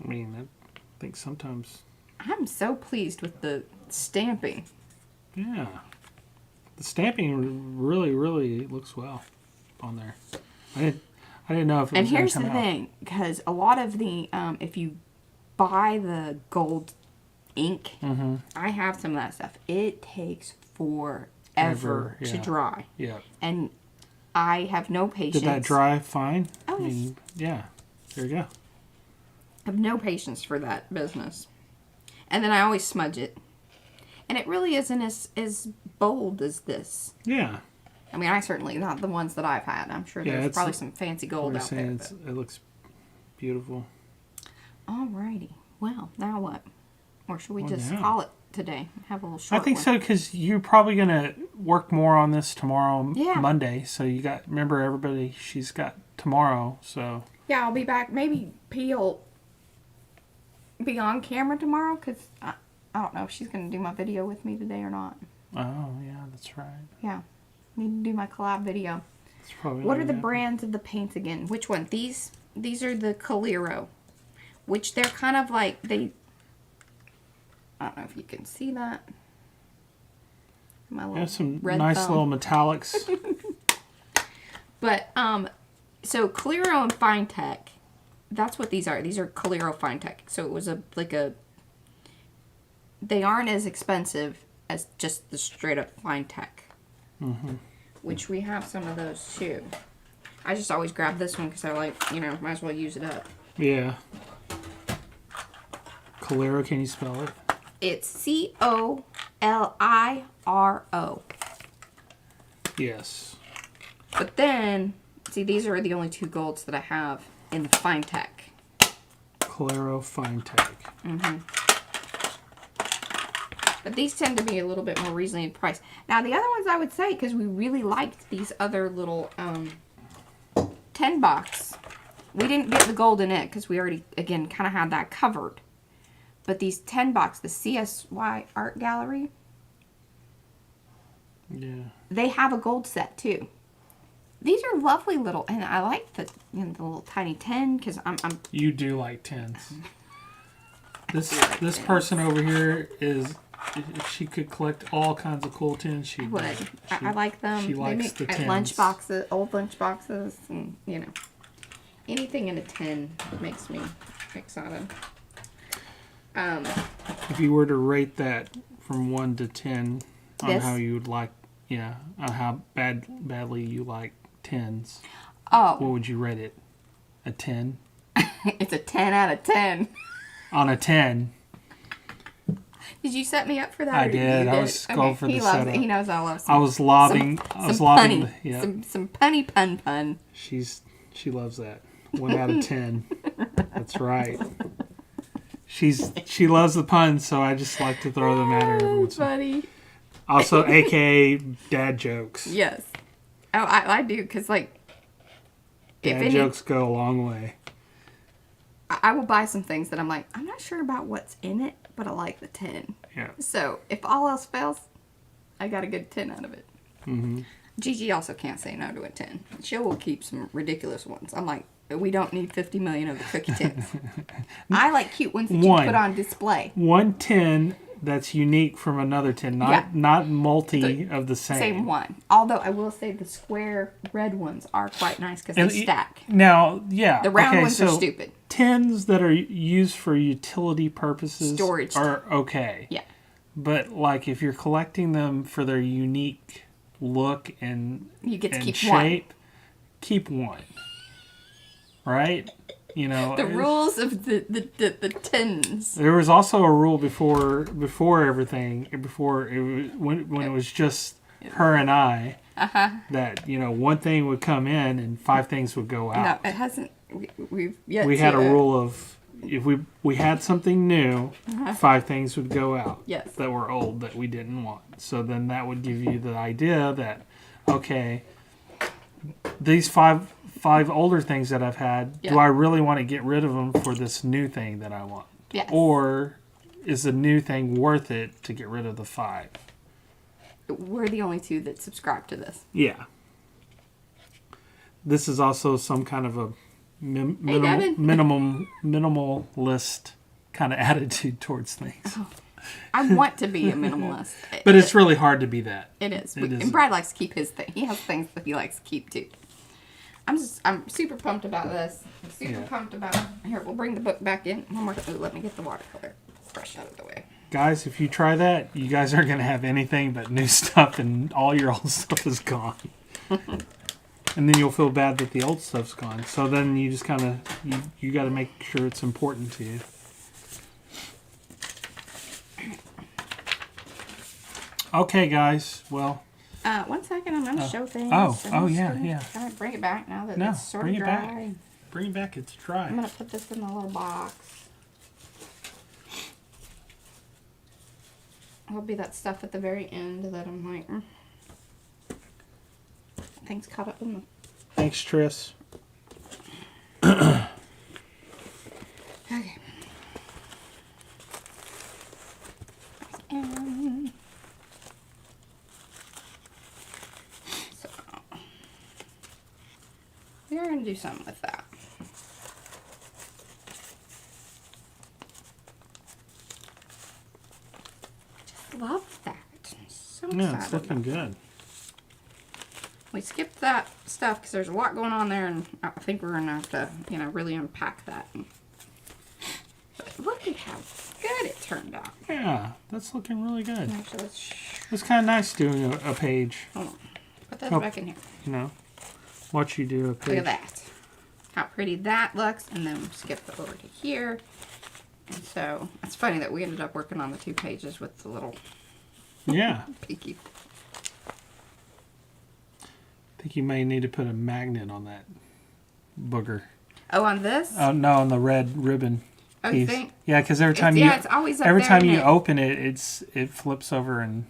I mean, I think sometimes... I'm so pleased with the stamping. Yeah. The stamping really, really looks well on there. I didn't know if it And was going here's to come the out. thing, because a lot of the, if you buy the gold ink, I have some of that stuff. It takes forever to yeah. dry. Yeah. And I have no patience. Did that dry fine? Oh, I yes. mean, yeah. There you go. I have no patience for that business. And then I always smudge it. And it really isn't as bold as this. Yeah. I mean, I certainly, not the ones that I've had. I'm sure there's probably some fancy gold out there. But... It looks beautiful. Alrighty. Well, now what? Or should we just now. call it today? Have a little short I think one? so, because you're probably going to work more on this tomorrow, Yeah. Monday. So you got, remember everybody, she's got tomorrow, so. Yeah, I'll be back. Maybe P will be on camera tomorrow, because I don't know if she's going to do my video with me today or not. Oh, yeah, that's right. Yeah. Need to do my collab video. That's probably What are not the gonna brands of the paints again? Which one? These are the Coliro, which they're kind of like, I don't know if you can see that. My little happen. Some red nice thumb. little metallics. But, so Coliro and Fine Tech, that's what these are. These are Coliro Fine Tech. So it was they aren't as expensive as just the straight up Fine Tech. Which we have some of those too. I just always grab this one because I like, might as well use it up. Yeah. Coliro, can you spell it? It's Coliro. Yes. But then, see, these are the only two golds that I have in the Fine Tech. Coliro Fine Tech. But these tend to be a little bit more reasonably priced. Now, the other ones I would say, because we really liked these other little 10 box. We didn't get the gold in it because we already, again, kind of had that covered. But these 10 box, the CSY Art Gallery, Yeah. they have a gold set too. These are lovely little, and I like the the little tiny 10 because I'm You do like tens. This person over here is, if she could collect all kinds of cool tins, she would. I like them. She They likes make the at tins. lunch boxes, old lunch boxes, and anything in a tin makes me excited. If you were to rate that from 1 to 10 on This? how you would like, on how badly you like tens, Oh, what would you rate it? A 10? it's a 10 out of 10. On a 10, Did you set me up for that? I or you did. I was going for he the loves setup. it. He knows I love I was lobbing. punny. Yeah, Some punny pun. she loves that. 1 out of 10. That's right. She loves the puns, so I just like to throw them at her every once in a while. Buddy. Also, AKA dad jokes. Yes. Oh, I do, because, Dad jokes go a long way. I will buy some things that I'm like, I'm not sure about what's in it, but I like the 10. Yeah. So, if all else fails, I got a good 10 out of it. Gigi also can't say no to a 10. She will keep some ridiculous ones. I'm like, we don't need 50 million of the cookie tins. I like cute ones that you One. put on display. 1 10 that's unique from another 10, not multi of the same. Same one. Although I will say the square red ones are quite nice because they stack. Now, yeah. The round okay, ones so are stupid. Tins that are used for utility purposes Storage. are okay. Yeah. But if you're collecting them for their unique look and You get to and keep shape, keep one. Right? The rules of the tins. There was also a rule before everything, when it was just her and I, that one thing would come in and 5 things would go out. No, it hasn't. We've yet. We had a rule of if we had something new, 5 things would go out. Yes. That were old that we didn't want. So then that would give you the idea that okay, these five older things that I've had, do I really want to get rid of them for this new thing that I want? Yes. Or is the new thing worth it to get rid of the 5? We're the only 2 that subscribe to this. Yeah. this is also some kind of a Devin. minimalist kind of attitude towards things. Oh, I want to be a minimalist. But it's really hard to be that. It is. It is. And Brad likes to keep his thing. He has things that he likes to keep too. I'm super pumped about this. I'm super pumped about it. Here, we'll bring the book back in. One more. Ooh, let me get the watercolor brush out of the way. Guys, if you try that, you guys aren't going to have anything but new stuff, and all your old stuff is gone. And then you'll feel bad that the old stuff's gone. So then you just kind of, you got to make sure it's important to you. Okay, guys. Well. 1 second. I'm going to show things. Yeah. Kind of bring it back now that No, it's sort bring of it dry. back. Bring it back. It's dry. I'm going to put this in the little box. It'll be that stuff at the very end that I'm like, things caught up in the... Thanks, Tris. Okay. And so we are going to do something with that. Just love that. So excited. Yeah, it's looking good. We skipped that stuff because there's a lot going on there, and I think we're going to have to, really unpack that. But look at how good it turned out. Yeah, that's looking really good. Actually, It's kind of nice doing a page. hold on. Put that Oh. back in here. Watch you do a page. Look at that. How pretty that looks. And then skip it over to here. And so, it's funny that we ended up working on the 2 pages with the little Yeah. peeky. I think you may need to put a magnet on that booger. Oh, on this? Oh no, on the red ribbon Oh, piece. you think? Yeah, because every time it's always up every there, time isn't you it? open it, it flips over and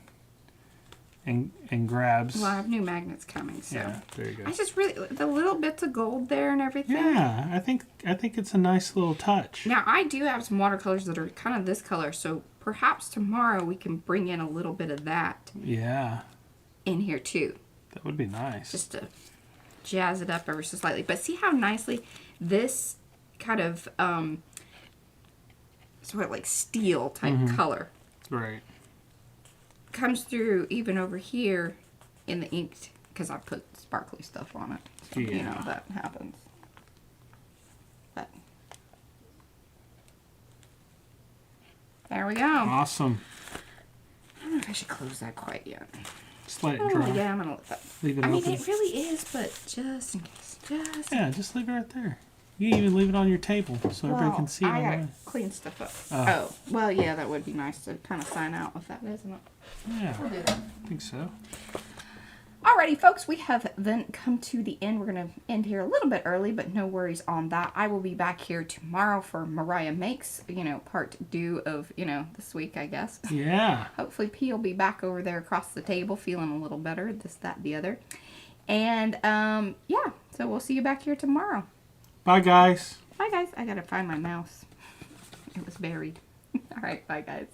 grabs. Well, I have new magnets coming, so. Yeah, there you go. I just really, the little bits of gold there and everything. Yeah, I think it's a nice little touch. Now, I do have some watercolors that are kind of this color, so perhaps tomorrow we can bring in a little bit of that Yeah, in here too. that would be nice. Just to jazz it up ever so slightly. But see how nicely this kind of sort of like steel type color Right. comes through even over here in the inked, because I put sparkly stuff on it. So, Yeah. that happens. But there we go. Awesome. I don't know if I should close that quite yet. Just let it Oh, dry. yeah, I'm going to let that. Leave it I mean, open. it really is, but just in case. Yeah, just leave it right there. You can even leave it on your table so everybody can see it. I on the gotta way. clean stuff up. Oh. Oh, well, yeah, that would be nice to kind of sign out with that, isn't it? Yeah, We'll do that. I think so. Alrighty, folks, we have then come to the end. We're going to end here a little bit early, but no worries on that. I will be back here tomorrow for Mariah Makes, part 2 of, this week, I guess. Yeah. Hopefully P will be back over there across the table feeling a little better, this, that, the other. And, yeah, so we'll see you back here tomorrow. Bye, guys. Bye, guys. I got to find my mouse. It was buried. All right, bye, guys.